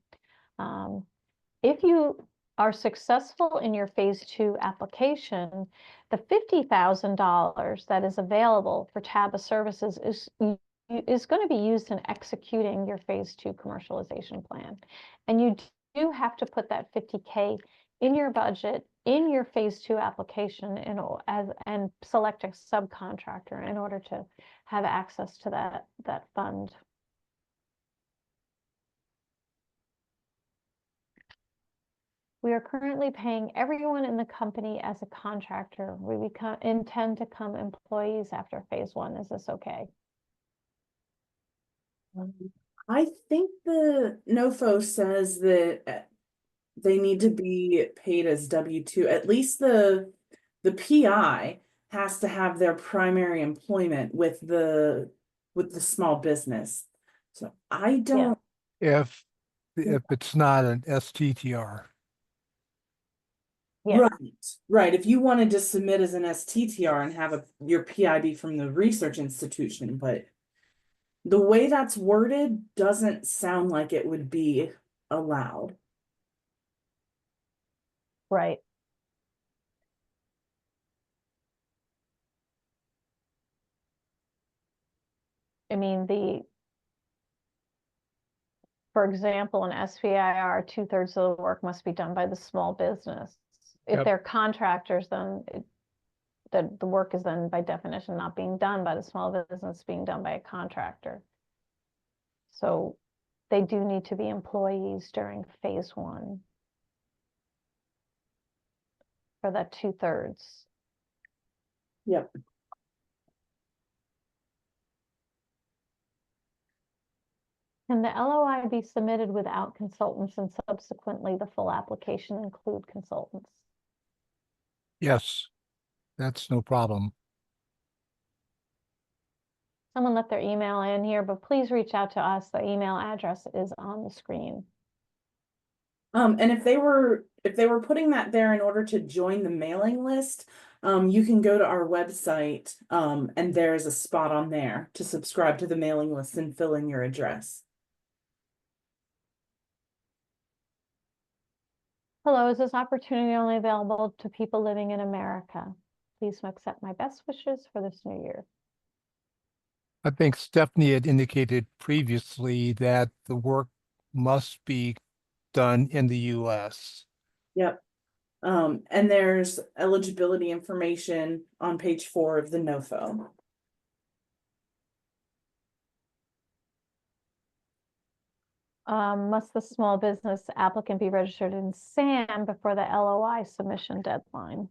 If you are successful in your Phase 2 application, the $50,000 that is available for TABA services is going to be used in executing your Phase 2 commercialization plan. And you do have to put that $50K in your budget, in your Phase 2 application, and select a subcontractor in order to have access to that fund. We are currently paying everyone in the company as a contractor. We intend to become employees after Phase 1. Is this okay? I think the NOFO says that they need to be paid as W-2. At least the PI has to have their primary employment with the small business. So I don't. If it's not an STTR. Yeah. Right. If you wanted to submit as an STTR and have your PI be from the research institution, but the way that's worded doesn't sound like it would be allowed. Right. I mean, for example, in SBIR, 2/3 of the work must be done by the small business. If Yep. they're contractors, then the work is then by definition not being done by the small business, being done by a contractor. So they do need to be employees during phase 1 for that 2/3. Yep. Can the LOI be submitted without consultants and subsequently the full application include consultants? Yes, that's no problem. Someone left their email in here, but please reach out to us. The email address is on the screen. And if they were putting that there in order to join the mailing list, you can go to our website, and there's a spot on there to subscribe to the mailing list and fill in your address. Hello, is this opportunity only available to people living in America? Please accept my best wishes for this new year. I think Stephanie had indicated previously that the work must be done in the US. Yep. And there's eligibility information on page 4 of the NOFO. Must the small business applicant be registered in SAM before the LOI submission deadline?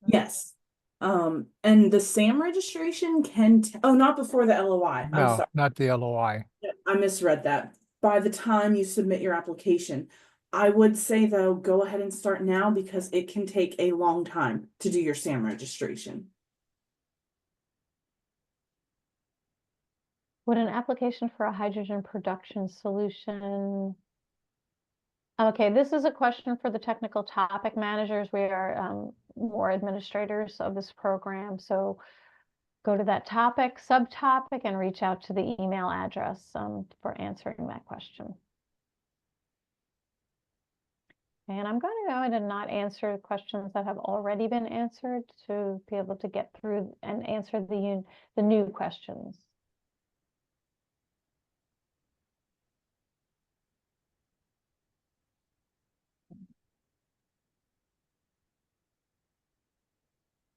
Yes. And the SAM registration can, oh, not before the LOI. I'm No, sorry. not the LOI. I misread that. By the time you submit your application, I would say though, go ahead and start now because it can take a long time to do your SAM registration. Would an application for a hydrogen production solution? Okay, this is a question for the technical topic managers. We are more administrators of this program. So go to that topic, subtopic, and reach out to the email address for answering that question. And I'm going to go ahead and not answer questions that have already been answered to be able to get through and answer the new questions.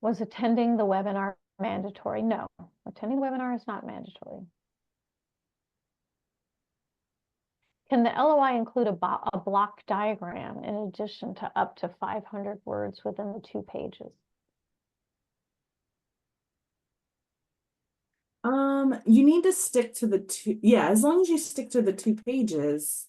Was attending the webinar mandatory? No, attending the webinar is not mandatory. Can the LOI include a block diagram in addition to up to 500 words within the 2 pages? You need to stick to the 2. Yeah, as long as you stick to the 2 pages.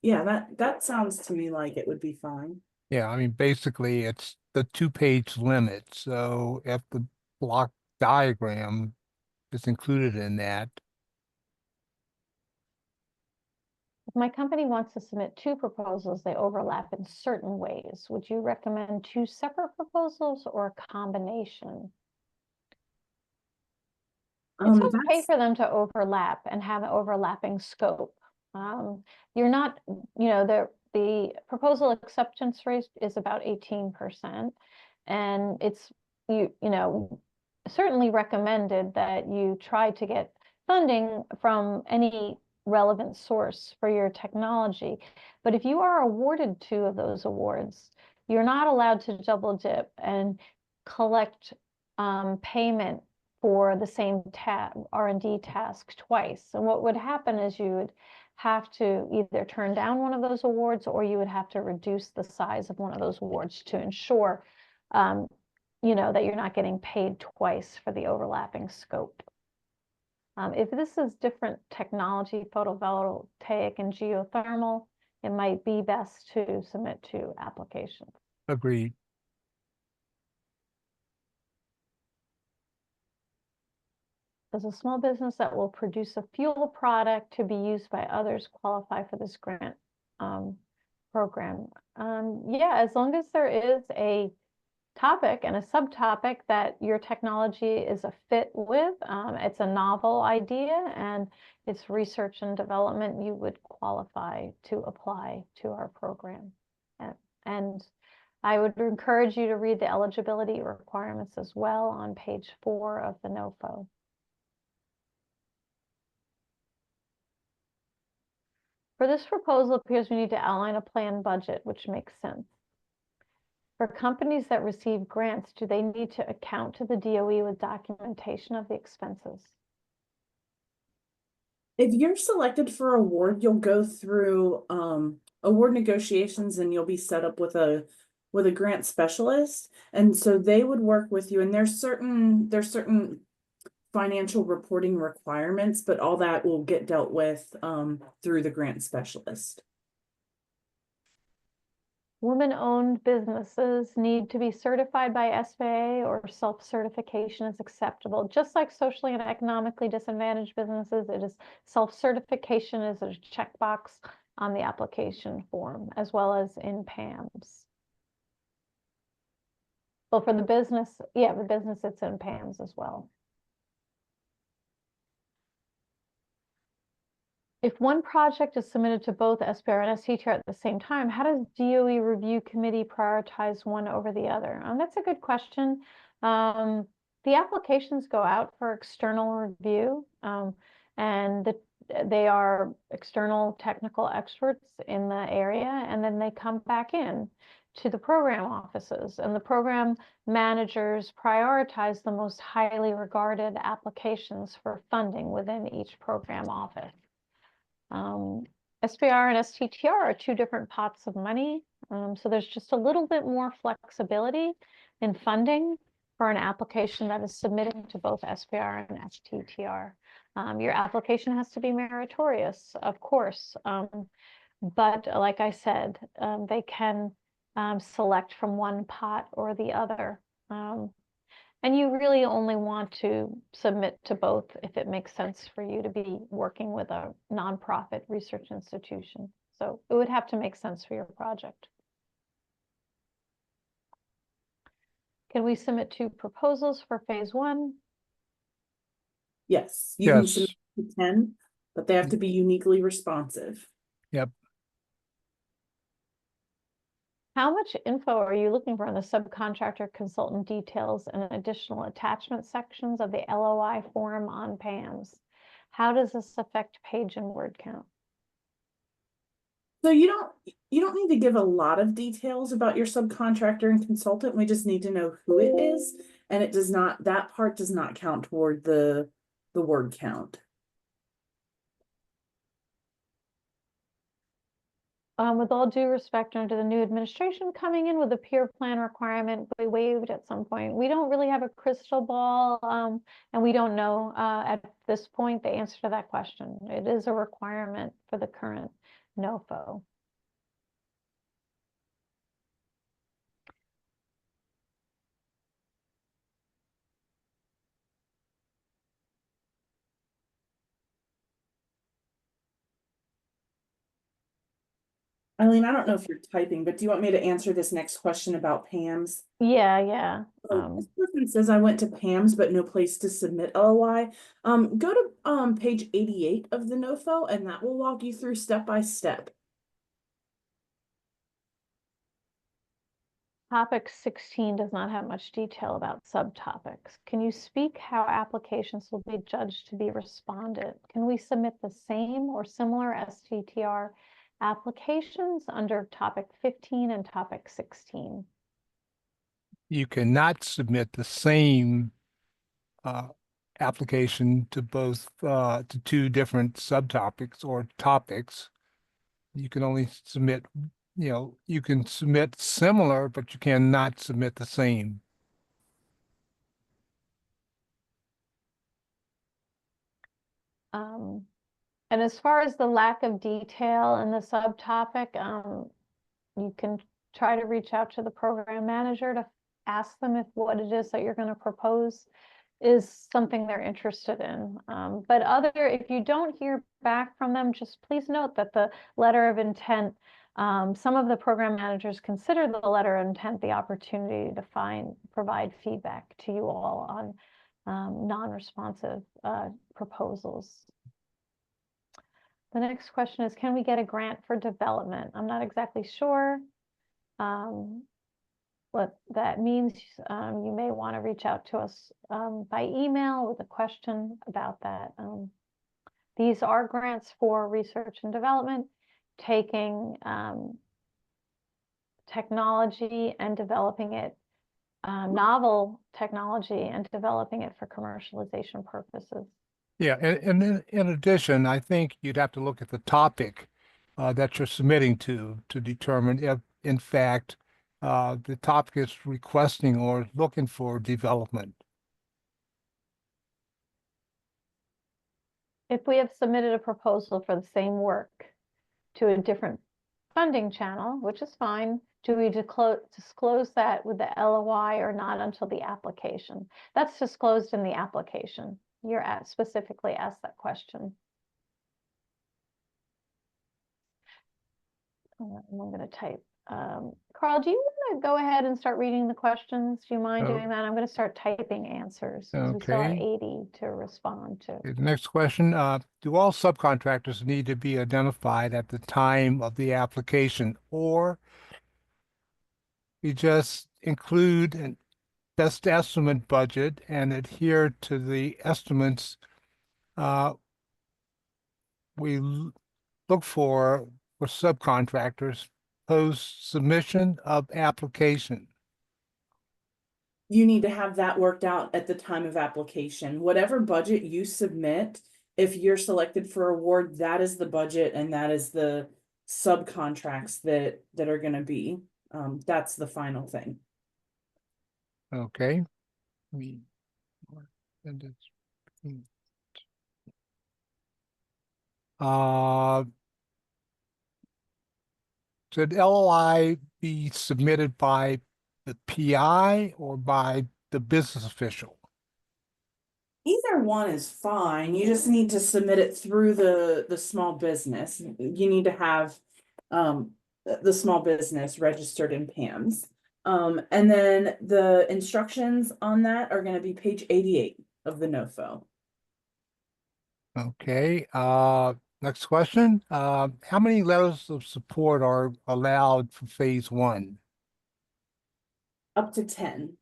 Yeah, that sounds to me like it would be fine. Yeah, I mean, basically it's the 2-page limit. So if the block diagram is included in that. If my company wants to submit 2 proposals, they overlap in certain ways. Would you recommend 2 separate proposals or a combination? It's okay for them to overlap and have an overlapping scope. You're not, the proposal acceptance rate is about 18%, and it's certainly recommended that you try to get funding from any relevant source for your technology. But if you are awarded 2 of those awards, you're not allowed to double dip and collect payment for the same R&D task twice. And what would happen is you would have to either turn down one of those awards or you would have to reduce the size of one of those awards to ensure you know, that you're not getting paid twice for the overlapping scope. If this is different technology, photovoltaic and geothermal, it might be best to submit two applications. Agreed. Does a small business that will produce a fuel product to be used by others qualify for this grant program? Yeah, as long as there is a topic and a subtopic that your technology is a fit with, it's a novel idea and it's research and development, you would qualify to apply to our program. And I would encourage you to read the eligibility requirements as well on page 4 of the NOFO. For this proposal, it appears we need to outline a planned budget, which makes sense. For companies that receive grants, do they need to account to the DOE with documentation of the expenses? If you're selected for award, you'll go through award negotiations and you'll be set up with a grant specialist. And so they would work with you, and there's certain financial reporting requirements, but all that will get dealt with through the grant specialist. Women-owned businesses need to be certified by SBIR, or self-certification is acceptable. Just like socially and economically disadvantaged businesses, it is self-certification is a checkbox on the application form, as well as in PAMS. Well, for the business, yeah, the business, it's in PAMS as well. If one project is submitted to both SBIR and STTR at the same time, how does DOE review committee prioritize one over the other? That's a good question. The applications go out for external review, and they are external technical experts in the area, and then they come back in to the program offices, and the program managers prioritize the most highly regarded applications for funding within each program office. SBIR and STTR are two different pots of money, so there's just a little bit more flexibility in funding for an application that is submitted to both SBIR and STTR. Your application has to be meritorious, of course, but like I said, they can select from one pot or the other. And you really only want to submit to both if it makes sense for you to be working with a nonprofit research institution. So it would have to make sense for your project. Can we submit 2 proposals for phase 1? Yes, you can Yes. submit to 10, but they have to be uniquely responsive. Yep. How much info are you looking for in the subcontractor consultant details and additional attachment sections of the LOI form on PAMS? How does this affect page and word count? So you don't need to give a lot of details about your subcontractor and consultant. We just need to know who it is, and it does not, that part does not count toward the word count. With all due respect, under the new administration coming in with a peer plan requirement, we waived at some point. We don't really have a crystal ball, and we don't know at this point the answer to that question. It is a requirement for the current NOFO. Eileen, I don't know if you're typing, but do you want me to answer this next question about PAMS? Yeah. This person says I went to PAMS, but no place to submit LOI. Go to page 88 of the NOFO, and that will walk you through step by step. Topic 16 does not have much detail about subtopics. Can you speak how applications will be judged to be responded? Can we submit the same or similar STTR applications under topic 15 and topic 16? You cannot submit the same application to both to 2 different subtopics or topics. You can only submit, you can submit similar, but you cannot submit the same. And as far as the lack of detail in the subtopic, you can try to reach out to the program manager to ask them if what it is that you're going to propose is something they're interested in. But if you don't hear back from them, just please note that the letter of intent, some of the program managers consider the letter of intent the opportunity to provide feedback to you all on non-responsive proposals. The next question is, can we get a grant for development? I'm not exactly sure what that means. You may want to reach out to us by email with a question about that. These are grants for research and development, taking technology and developing it, novel technology, and developing it for commercialization purposes. Yeah, and in addition, I think you'd have to look at the topic that you're submitting to determine if, in fact, the topic is requesting or looking for development. If we have submitted a proposal for the same work to a different funding channel, which is fine, do we disclose that with the LOI or not until the application? That's disclosed in the application. You're specifically asked that question. I'm going to type. Carl, do you want to go ahead and start reading the questions? Do you mind doing that? I'm going to start typing answers because we still have 80 to respond to. The next question, do all subcontractors need to be identified at the time of the application, or we just include an best estimate budget and adhere to the estimates we look for subcontractors post submission of application? You need to have that worked out at the time of application. Whatever budget you submit, if you're selected for award, that is the budget and that is the subcontracts that are going to be. That's the final thing. Okay. Should LOI be submitted by the PI or by the business official? Either one is fine. You just need to submit it through the small business. You need to have the small business registered in PAMS. And then the instructions on that are going to be page 88 of the NOFO. Okay. Next question. How many letters of support are allowed for phase 1? Up to 10.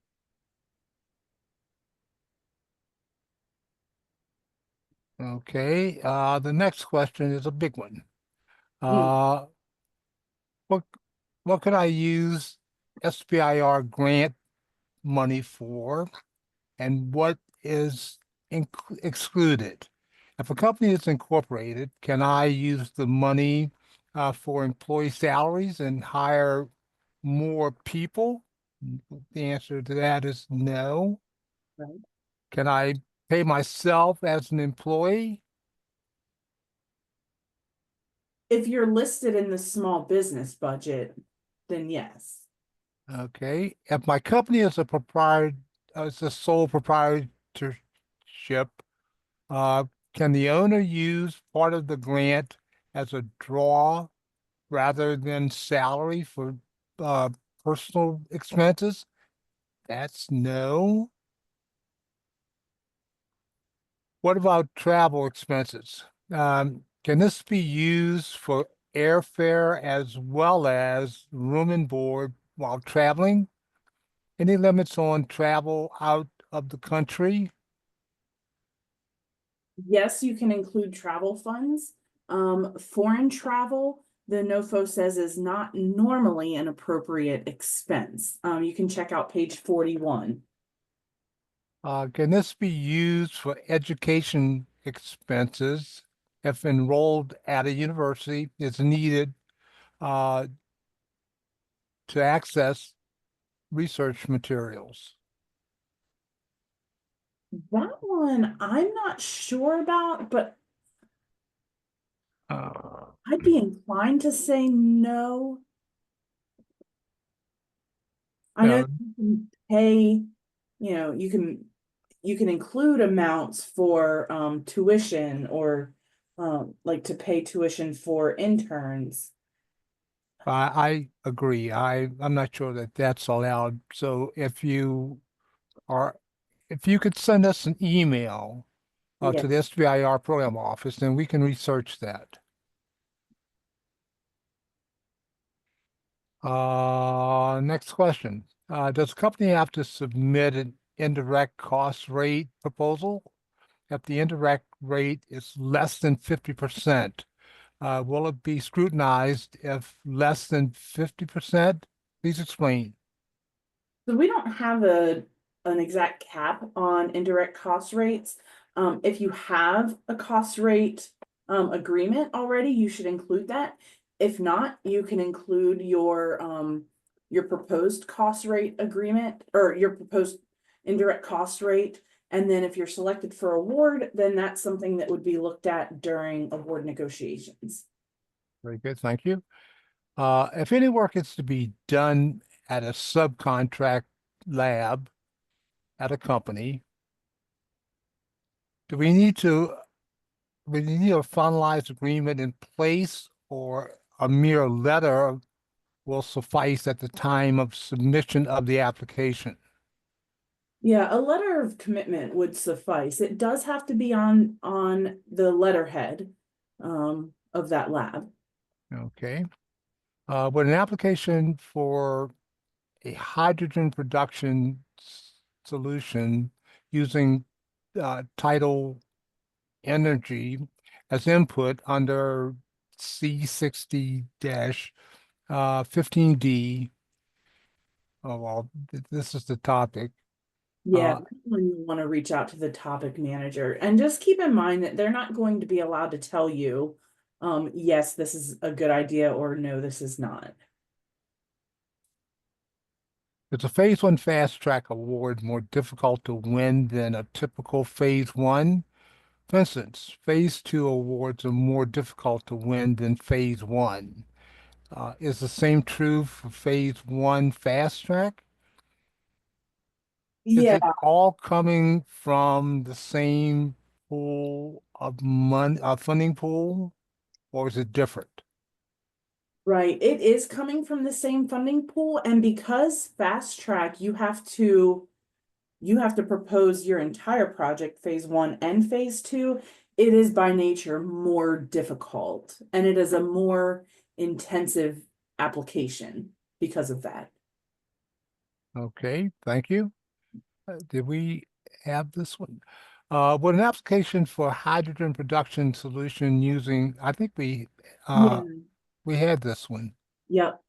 Okay. The next question is a big one. What could I use SBIR grant money for, and what is excluded? If a company is incorporated, can I use the money for employee salaries and hire more people? The answer to that is no. Right. Can I pay myself as an employee? If you're listed in the small business budget, then yes. Okay. If my company is a sole proprietorship, can the owner use part of the grant as a draw rather than salary for personal expenses? That's no. What about travel expenses? Can this be used for airfare as well as room and board while traveling? Any limits on travel out of the country? Yes, you can include travel funds. Foreign travel, the NOFO says, is not normally an appropriate expense. You can check out page 41. Can this be used for education expenses if enrolled at a university is needed to access research materials? That one I'm not sure about, but I'd be inclined to say no. I know Yeah. you can pay, you can include amounts for tuition or like to pay tuition for interns. I agree. I'm not sure that that's allowed. So if you could send us an email Yeah. to the SBIR program office, then we can research that. Next question. Does the company have to submit an indirect cost rate proposal? If the indirect rate is less than 50%, will it be scrutinized if less than 50%? Please explain. So we don't have an exact cap on indirect cost rates. If you have a cost rate agreement already, you should include that. If not, you can include your proposed cost rate agreement or your proposed indirect cost rate. And then if you're selected for award, then that's something that would be looked at during award negotiations. Very good, thank you. If any work is to be done at a subcontract lab at a company, do we need a finalized agreement in place, or a mere letter will suffice at the time of submission of the application? Yeah, a letter of commitment would suffice. It does have to be on the letterhead of that lab. Okay. Would an application for a hydrogen production solution using tidal energy as input under C60-15D. Oh, well, this is the topic. Yeah, when you want to reach out to the topic manager, and just keep in mind that they're not going to be allowed to tell you, yes, this is a good idea, or no, this is not. Is a phase one fast track award more difficult to win than a typical phase one? For instance, phase two awards are more difficult to win than phase one. Is the same true for phase one fast track? Is Yeah, it all coming from the same pool of money, funding pool, or is it different? right. It is coming from the same funding pool, and because fast track, you have to propose your entire project, phase one and phase two. It is by nature more difficult, and it is a more intensive application because of that. Okay, thank you. Did we have this one? Would an application for hydrogen production solution using, I think Yeah. we had this one. Yep.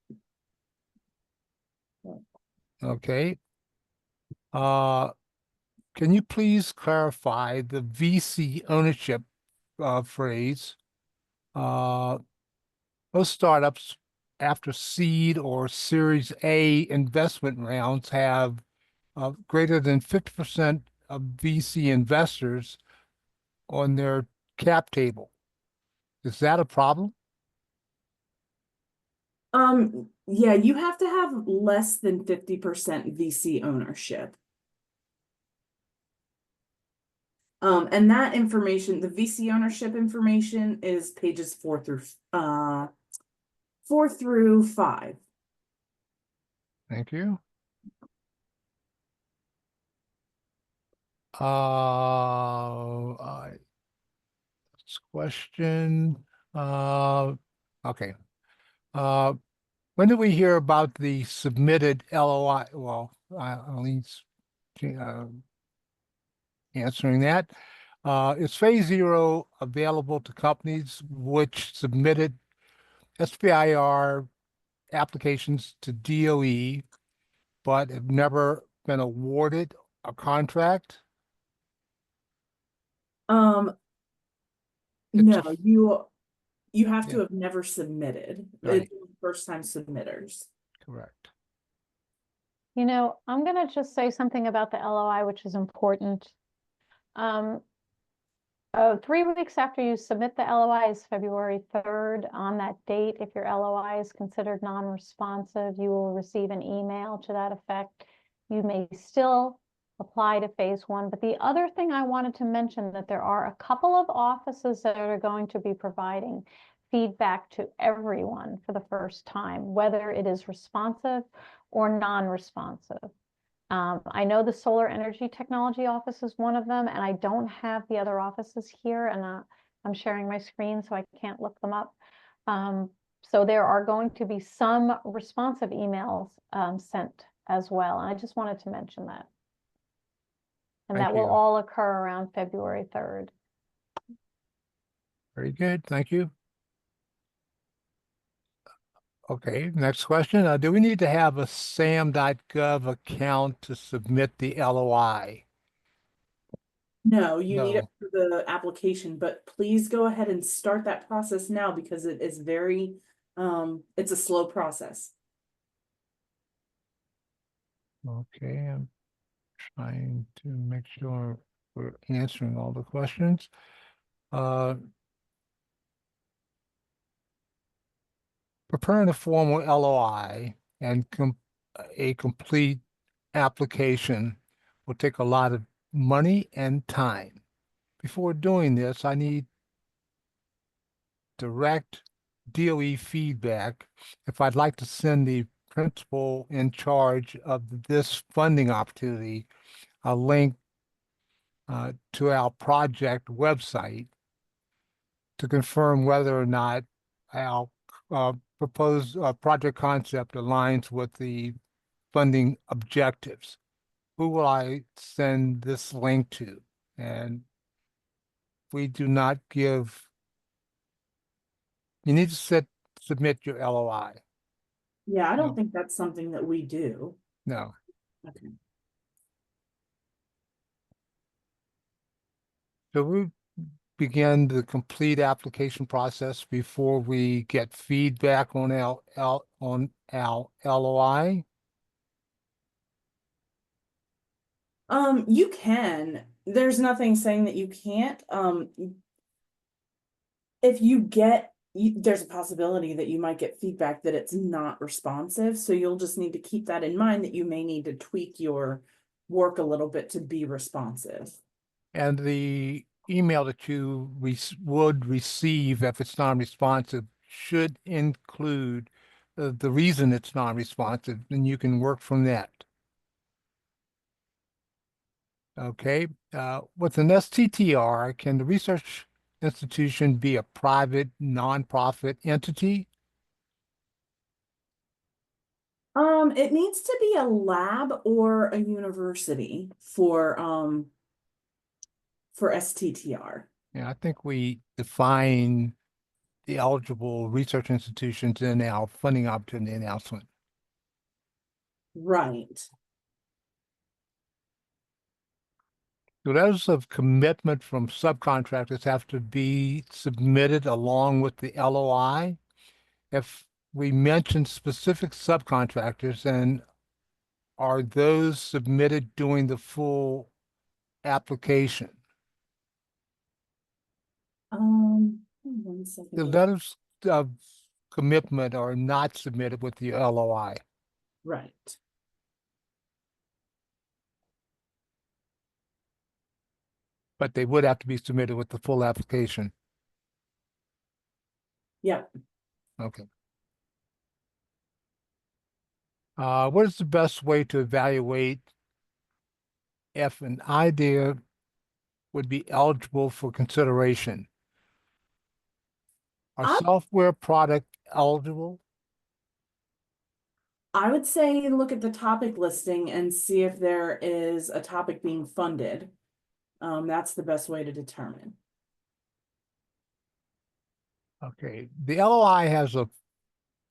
Okay. Can you please clarify the VC ownership phrase? Most startups after seed or Series A investment rounds have greater than 50% of VC investors on their cap table. Is that a problem? Yeah, you have to have less than 50% VC ownership. And that information, the VC ownership information is pages 4 through 5. Thank you. This question. Okay. When did we hear about the submitted LOI? Well, Eileen's answering that. Is phase zero available to companies which submitted SBIR applications to DOE but have never been awarded a contract? No, It's you have to Yeah. have never submitted. Right. It's first time submitters. Correct. You know, I'm going to just say something about the LOI, which is important. Oh, 3 weeks after you submit the LOI is February 3rd. On that date, if your LOI is considered non-responsive, you will receive an email to that effect. You may still apply to phase one. But the other thing I wanted to mention that there are a couple of offices that are going to be providing feedback to everyone for the first time, whether it is responsive or non-responsive. I know the Solar Energy Technology Office is one of them, and I don't have the other offices here, and I'm sharing my screen, so I can't look them up. So there are going to be some responsive emails sent as well, and I just wanted to mention that. And Thank that will you. all occur around February 3rd. Very good. Thank you. Okay, next question. Do we need to have a SAM.gov account to submit the LOI? No, you need it No. for the application, but please go ahead and start that process now because it is very, it's a slow process. Okay, I'm trying to make sure we're answering all the questions. Preparing a formal LOI and a complete application will take a lot of money and time. Before doing this, I need direct DOE feedback if I'd like to send the principal in charge of this funding opportunity a link to our project website to confirm whether or not our proposed project concept aligns with the funding objectives. Who will I send this link to? And we do not give, you need to submit your LOI. Yeah, I don't No. think that's something that we do. No. Okay. So we begin the complete application process before we get feedback on our LOI. You can. There's nothing saying that you can't. If you get, there's a possibility that you might get feedback that it's not responsive. So you'll just need to keep that in mind that you may need to tweak your work a little bit to be responsive. And the email that you would receive if it's non-responsive should include the reason it's non-responsive, and you can work from that. Okay, with an STTR, can the research institution be a private nonprofit entity? It needs to be a lab or a university for STTR. Yeah, I think we define the eligible research institutions in our funding opportunity announcement. Right. So letters of commitment from subcontractors have to be submitted along with the LOI. If we mention specific subcontractors, then are those submitted during the full application? One second. The letters of commitment are not submitted with the LOI. Right. But they would have to be submitted with the full application. Yeah. Okay. What is the best way to evaluate if an idea would be eligible for consideration? Are I software product eligible? I would say look at the topic listing and see if there is a topic being funded. That's the best way to determine. Okay, the LOI has a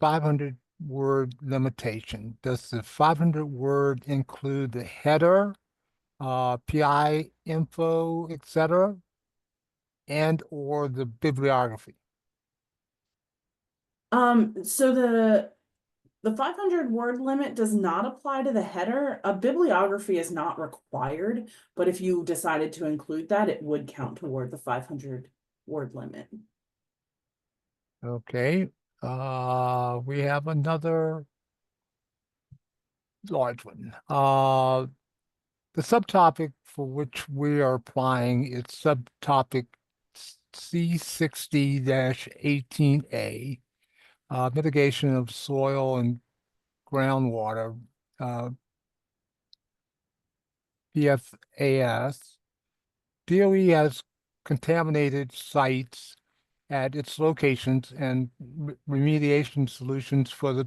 500-word limitation. Does the 500-word include the header, PI info, etc., and or the bibliography? So the 500 word limit does not apply to the header. A bibliography is not required, but if you decided to include that, it would count toward the 500 word limit. Okay, we have another large one. The subtopic for which we are applying is subtopic C60-18A, mitigation of soil and groundwater, PFAS. DOE has contaminated sites at its locations and remediation solutions for the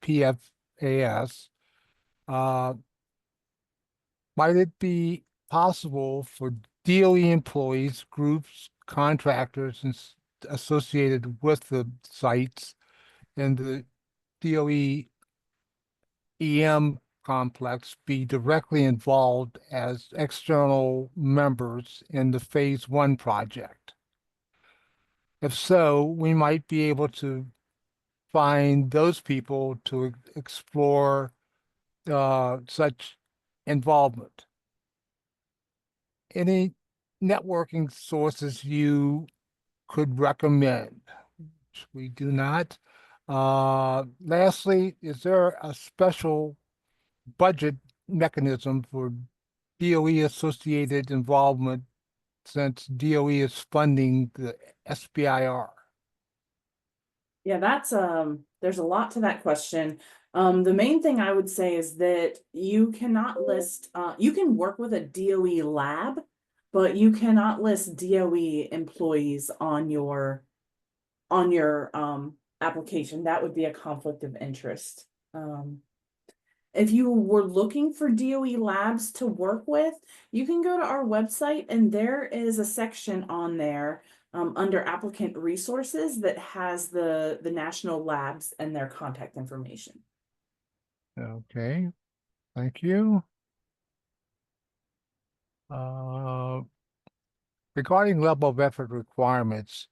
PFAS. Might it be possible for DOE employees, groups, contractors, and associated with the sites and the DOE EM complex be directly involved as external members in the Phase 1 project? If so, we might be able to find those people to explore such involvement. Any networking sources you could recommend? Which we do not. Lastly, is there a special budget mechanism for DOE associated involvement since DOE is funding the SBIR? Yeah, that's there's a lot to that question. The main thing I would say is that you cannot list you can work with a DOE lab, but you cannot list DOE employees on your application. That would be a conflict of interest. If you were looking for DOE labs to work with, you can go to our website and there is a section on there under applicant resources that has the national labs and their contact information. Okay, thank you. Uh, Regarding level of effort requirements,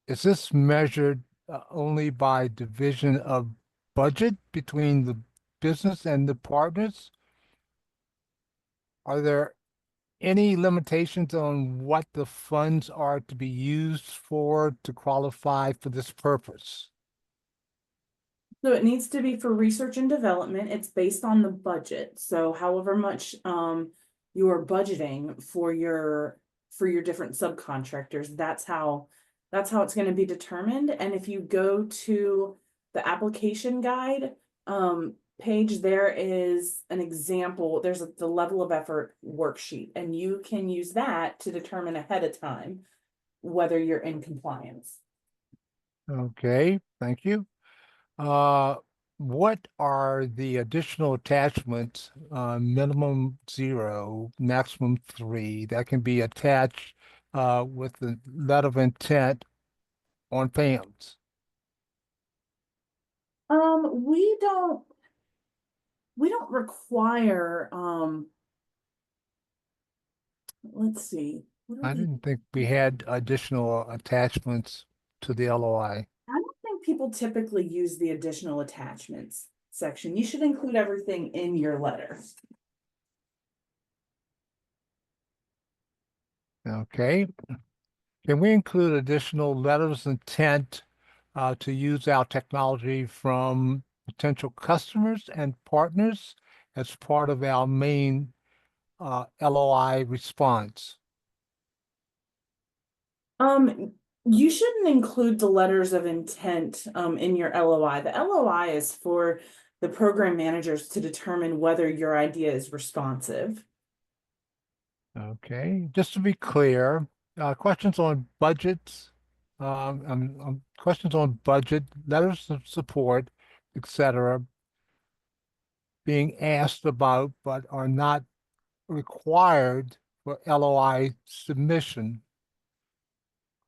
is this measured only by division of budget between the business and the partners? Are there any limitations on what the funds are to be used for to qualify for this purpose? So it needs to be for research and development. It's based on the budget. So however much you are budgeting for your different subcontractors, that's how it's going to be determined. And if you go to the application guide page, there is an example. There's the level of effort worksheet, and you can use that to determine ahead of time whether you're in compliance. Okay, thank you. What are the additional attachments, minimum 0, maximum 3, that can be attached with the letter of intent on PAMs? We don't require let's see. I didn't think we had additional attachments to the LOI. I don't think people typically use the additional attachments section. You should include everything in your letter. Okay. Can we include additional letters of intent to use our technology from potential customers and partners as part of our main LOI response? You shouldn't include the letters of intent in your LOI. The LOI is for the program managers to determine whether your idea is responsive. Okay, just to be clear, questions on budgets, questions on budget, letters of support, etc., being asked about but are not required for LOI submission,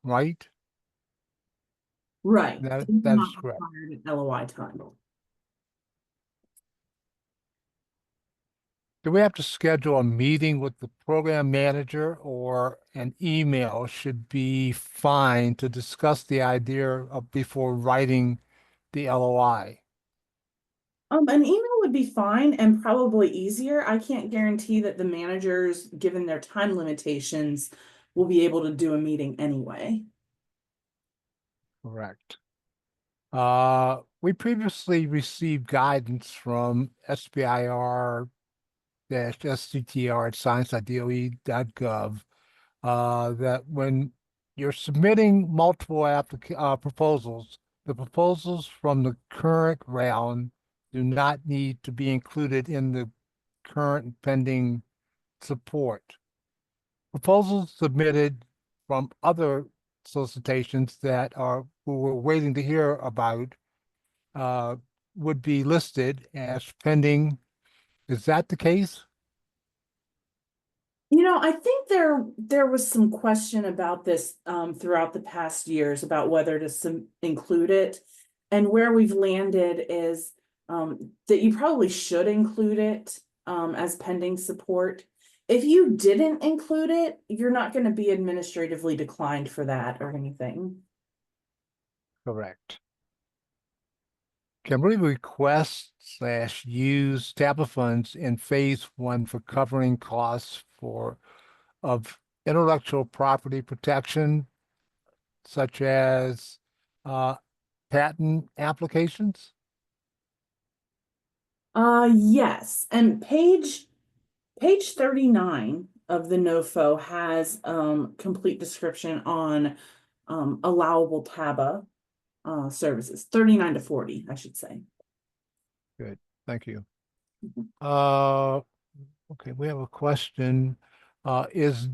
right? Right. That These are that is not correct. required at LOI time. Do we have to schedule a meeting with the program manager, or an email should be fine to discuss the idea of before writing the LOI? An email would be fine and probably easier. I can't guarantee that the managers, given their time limitations, will be able to do a meeting anyway. Correct. We previously received guidance from SBIR SCTR at science.doe.gov that when you're submitting multiple proposals, the proposals from the current round do not need to be included in the current pending support. Proposals submitted from other solicitations that we're waiting to hear about uh, would be listed as pending. Is that the case? I think there was some question about this throughout the past years about whether to include it, and where we've landed is that you probably should include it as pending support. If you didn't include it, you're not going to be administratively declined for that or anything. Correct. Can we request/use TAPA funds in phase 1 for covering costs of intellectual property protection, such as patent applications? Yes, and page 39 of the NOFO has complete description on allowable TABA services, 39 to 40, I should say. Good, thank you. Mhm. Okay, we have a question. Is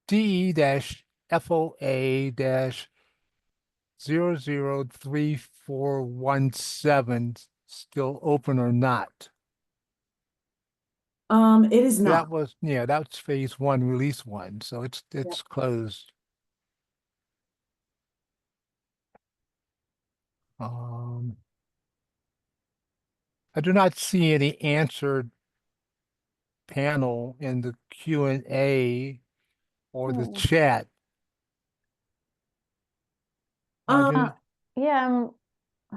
D-FOA-003417 still open or not? It is not. That's phase 1, release 1, so it's closed. I do not see any answered panel in the Q&A or the chat. Uh, Yeah, I'm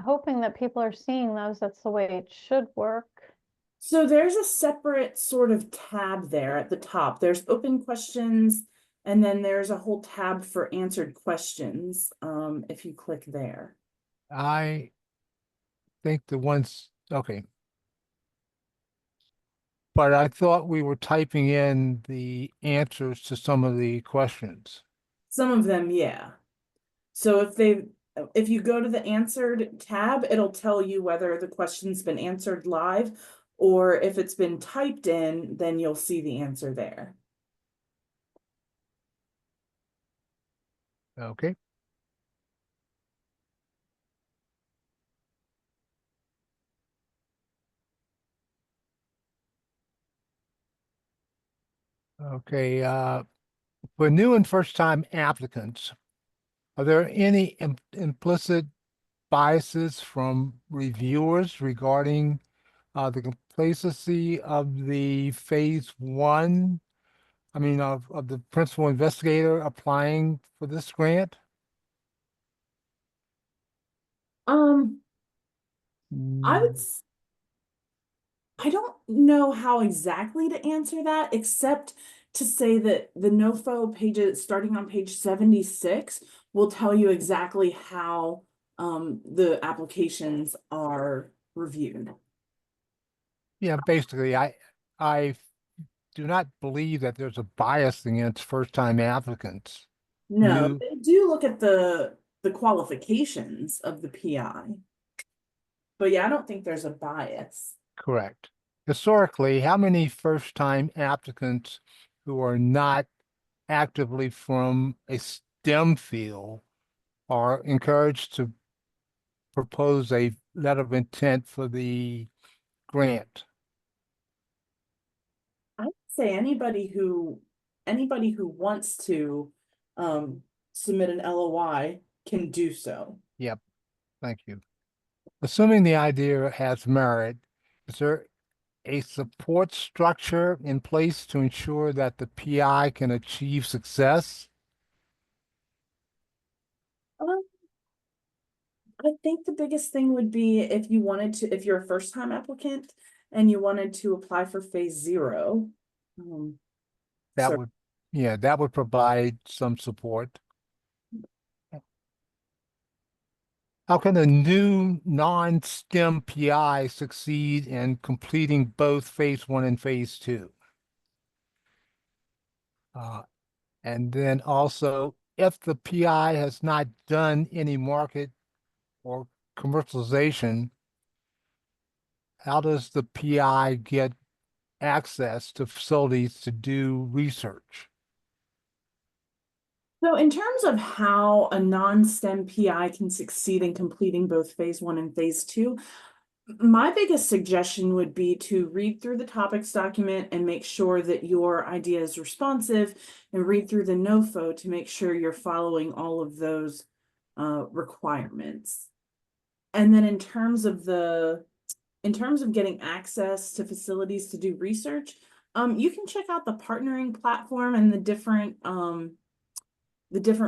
hoping that people are seeing those. That's the way it should work. so there's a separate sort of tab there at the top. There's open questions, and then there's a whole tab for answered questions, if you click there. I think okay. But I thought we were typing in the answers to some of the questions. Some of them, yeah. So if you go to the answered tab, it'll tell you whether the question's been answered live, or if it's been typed in, then you'll see the answer there. Okay. Okay, for new and first-time applicants, are there any implicit biases from reviewers regarding the complacency of the phase 1, of the principal investigator applying for this grant? I would Mm, I don't know how exactly to answer that, except to say that the NOFO pages starting on page 76 will tell you exactly how the applications are reviewed. Yeah, basically, I do not believe that there's a bias against first-time applicants. No, they do look at the qualifications of the PI. But yeah, I don't think there's a bias. Correct. Historically, how many first-time applicants who are not actively from a STEM field are encouraged to propose a letter of intent for the grant? I would say anybody who wants to submit an LOI can do so. Yep, thank you. Assuming the idea has merit, is there a support structure in place to ensure that the PI can achieve success? Um, I think the biggest thing would be if you wanted to, if you're a first-time applicant and you wanted to apply for phase 0. That So would, yeah, that would provide some support. How can a new non-STEM PI succeed in completing both phase 1 and phase 2? And then also, if the PI has not done any market or commercialization, how does the PI get access to facilities to do research? So in terms of how a non-STEM PI can succeed in completing both phase 1 and phase 2, my biggest suggestion would be to read through the topics document and make sure that your idea is responsive, and read through the NOFO to make sure you're following all of those requirements. And then in terms of getting access to facilities to do research, you can check out the partnering platform and the different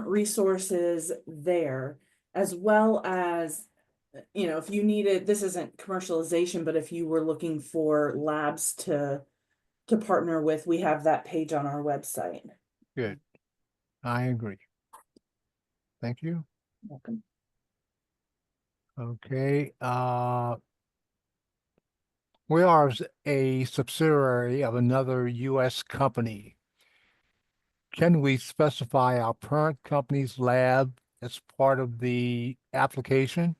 resources there, as well as, if you needed, this isn't commercialization, but if you were looking for labs to partner with, we have that page on our website. Good. I agree. Thank you. Welcome. Okay. We are a subsidiary of another U.S. company. Can we specify our parent company's lab as part of the application?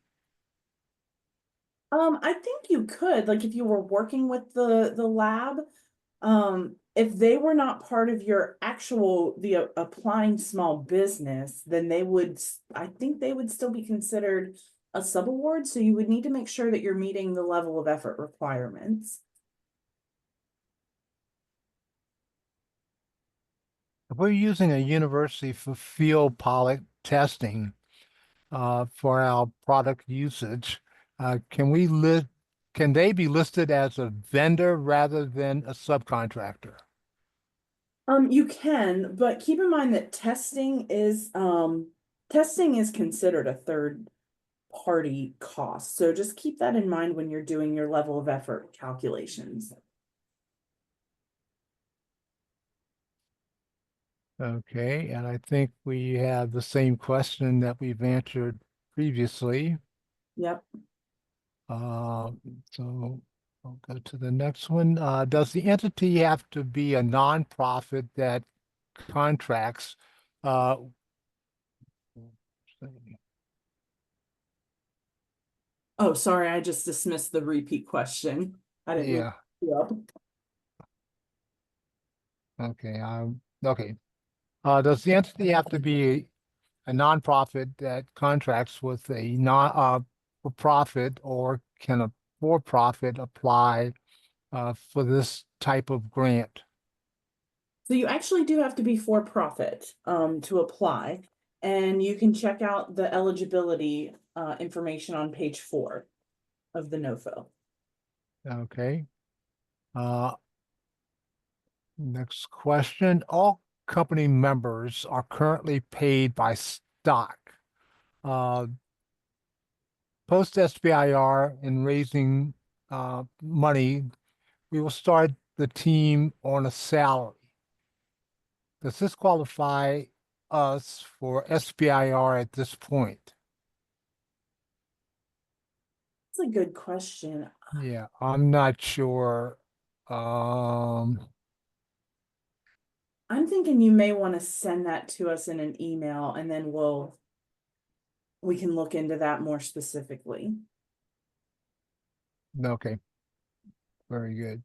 I think you could, like, if you were working with the lab, if they were not part of your applying small business, then I think they would still be considered a subaward. So you would need to make sure that you're meeting the level of effort requirements. If we're using a university for field pilot testing for our product usage, can they be listed as a vendor rather than a subcontractor? You can, but keep in mind that testing is considered a third party cost. So just keep that in mind when you're doing your level of effort calculations. Okay, and I think we have the same question that we've answered previously. Yep. So I'll go to the next one. Does the entity have to be a nonprofit that contracts? Oh, sorry, I just dismissed the repeat question. I didn't mean Yeah. to you up. Okay. Okay. Does the entity have to be a nonprofit that contracts with a for profit, or can a for-profit apply for this type of grant? So you actually do have to be for profit to apply, and you can check out the eligibility information on page 4 of the NOFO. Okay. Next question. All company members are currently paid by stock. Post SBIR in raising money, we will start the team on a salary. Does this qualify us for SBIR at this point? That's a good question. Yeah, I'm not sure. I'm thinking you may want to send that to us in an email, and then we can look into that more specifically. Okay. Very good.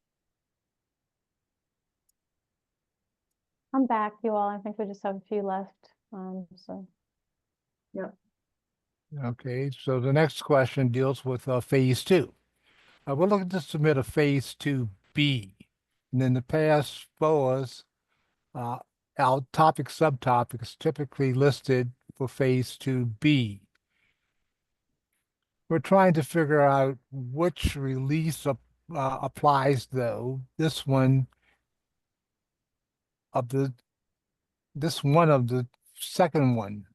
I'm back, you all. I think we just have a few left. So Yep. Okay, so the next question deals with phase 2. We're looking to submit a phase 2B. And in the past FOAs, our subtopic is typically listed for phase 2B. We're trying to figure out which release applies though. This one of the second one.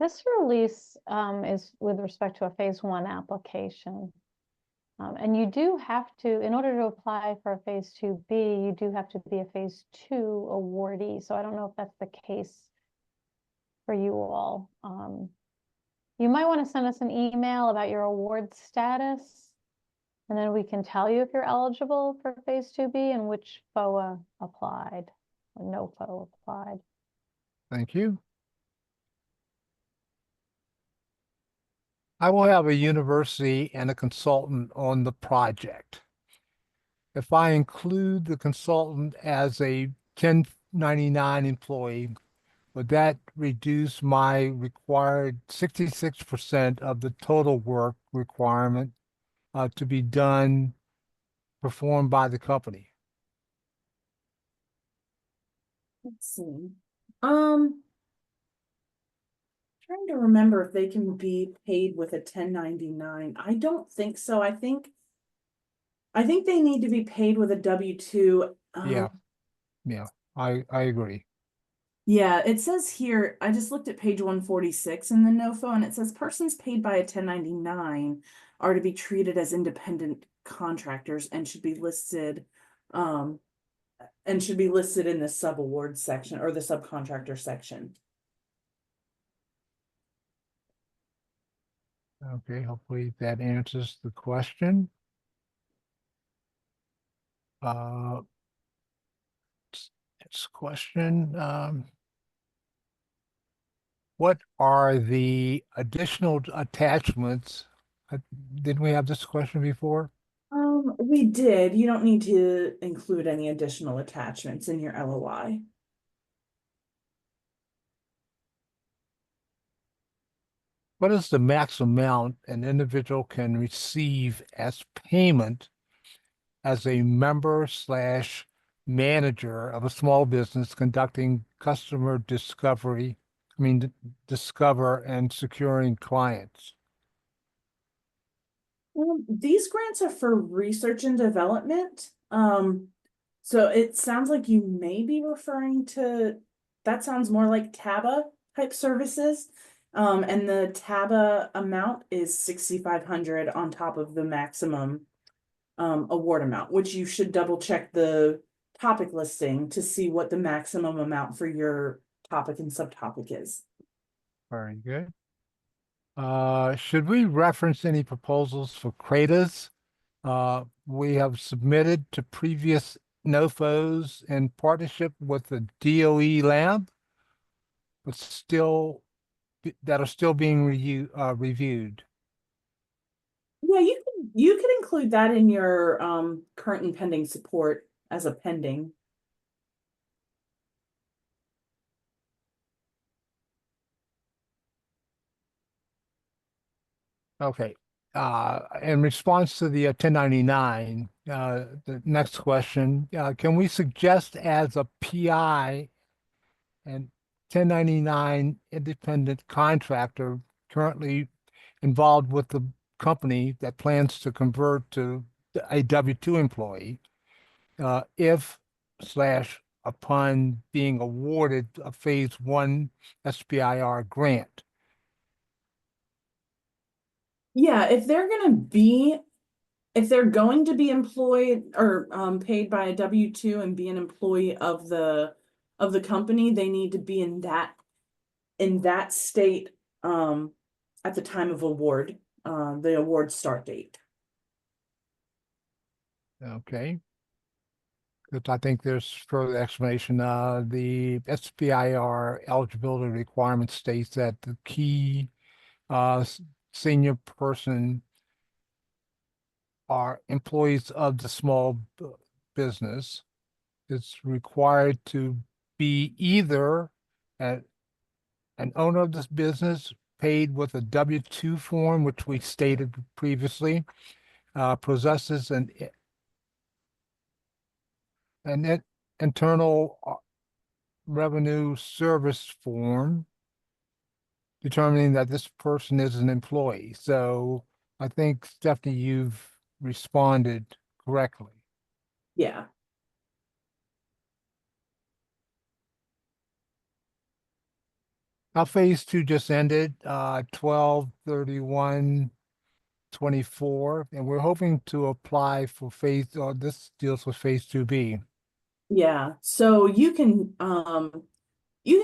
This release is with respect to a phase 1 application. And you do have to, in order to apply for a phase 2B, you do have to be a phase 2 awardee. So I don't know if that's the case for you all. You might want to send us an email about your award status, and then we can tell you if you're eligible for phase 2B and which FOA applied, or NOFO applied. Thank you. I will have a university and a consultant on the project. If I include the consultant as a 1099 employee, would that reduce my required 66% of the total work requirement to be done, performed by the company? Let's see. Trying to remember if they can be paid with a 1099. I don't think so. I think they need to be paid with a W-2. Yeah, I agree. Yeah, it says here, I just looked at page 146 in the NOFO, and it says persons paid by a 1099 are to be treated as independent contractors and should be listed in the subaward section or the subcontractor section. Okay, hopefully that answers the question. Next question. What are the additional attachments? Didn't we have this question before? We did. You don't need to include any additional attachments in your LOI. What is the max amount an individual can receive as payment as a member slash manager of a small business conducting customer discovery, discover and securing clients? These grants are for research and development. So it sounds like you may be referring to, that sounds more like TABA type services. And the TABA amount is 6,500 on top of the maximum award amount, which you should double check the topic listing to see what the maximum amount for your topic and subtopic is. Very good. Should we reference any proposals for CRADAs? We have submitted to previous NOFOs in partnership with the DOE lab, but that are still being reviewed. Yeah, you could include that in your current and pending support as a pending. Okay. In response to the 1099, the next question, can we suggest as a PI and 1099 independent contractor currently involved with the company that plans to convert to a W-2 employee, if slash upon being awarded a phase 1 SBIR grant? Yeah, if they're going to be employed or paid by a W-2 and be an employee of the company, they need to be in that state at the time of award, the award start date. Okay. Because I think there's further explanation. The SBIR eligibility requirement states that the key senior person are employees of the small business. It's required to be either an owner of this business paid with a W-2 form, which we stated previously, possesses an internal revenue service form determining that this person is an employee. So I think, Stephanie, you've responded correctly. Yeah. Our phase 2 just ended, 12/31/24, and we're hoping to apply for this deals with phase 2B. Yeah, so you can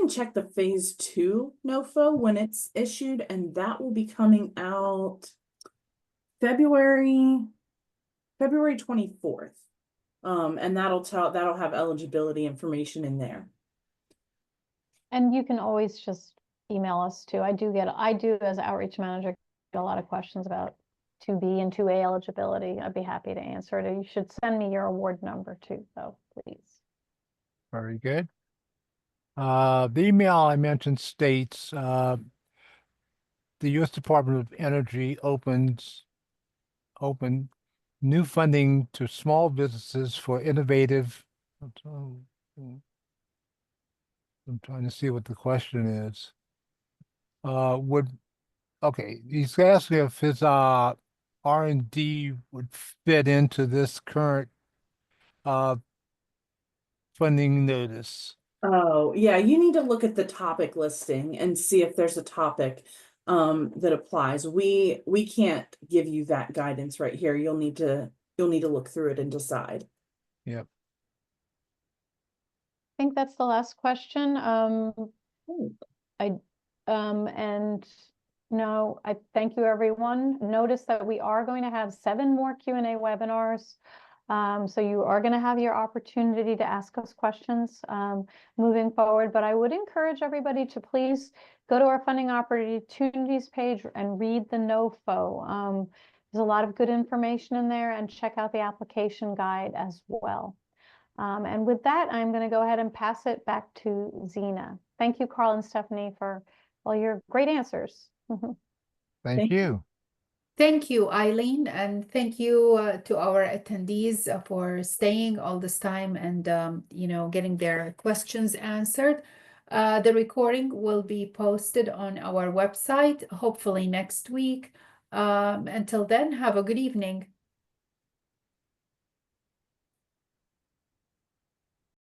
check the phase 2 NOFO when it's issued, and that will be coming out February 24th. And that'll have eligibility information in there. And you can always just email us too. I do as outreach manager, get a lot of questions about 2B and 2A eligibility. I'd be happy to answer it. You should send me your award number too, though, please. Very good. The email I mentioned states, the U.S. Department of Energy open new funding to small businesses for innovative. I'm trying to see what the question is. Okay, he's asking if his R&D would fit into this current funding notice. Oh, yeah, you need to look at the topic listing and see if there's a topic that applies. We can't give you that guidance right here. You'll need to look through it and decide. Yep. I think that's the last question. Ooh. And no, I thank you, everyone. Notice that we are going to have 7 more Q&A webinars. So you are going to have your opportunity to ask us questions moving forward. But I would encourage everybody to please go to our funding opportunities page and read the NOFO. There's a lot of good information in there, and check out the application guide as well. And with that, I'm going to go ahead and pass it back to Zena. Thank you, Carl and Stephanie, for all your great answers. Thank you. Thank you, Eileen, and thank you to our attendees for staying all this time and getting their questions answered. The recording will be posted on our website, hopefully next week. Until then, have a good evening.